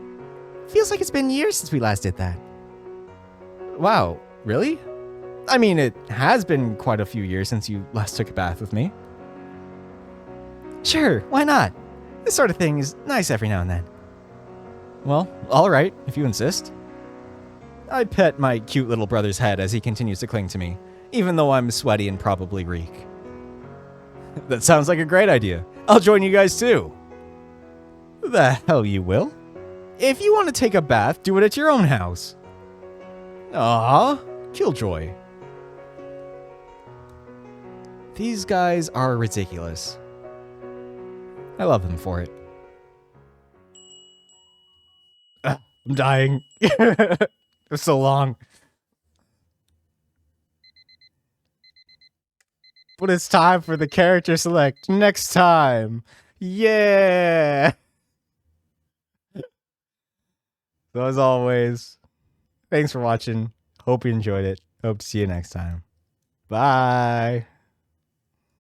Feels like it's been years since we last did that. Wow, really? I mean, it has been quite a few years since you last took a bath with me. Sure, why not? This sort of thing is nice every now and then. Well, alright, if you insist. I pet my cute little brother's head as he continues to cling to me, even though I'm sweaty and probably reek. That sounds like a great idea. I'll join you guys too. The hell you will? If you want to take a bath, do it at your own house. Aww, Killjoy. These guys are ridiculous. I love them for it. I'm dying. It was so long. But it's time for the character select next time. Yeah. So as always, thanks for watching. Hope you enjoyed it. Hope to see you next time. Bye.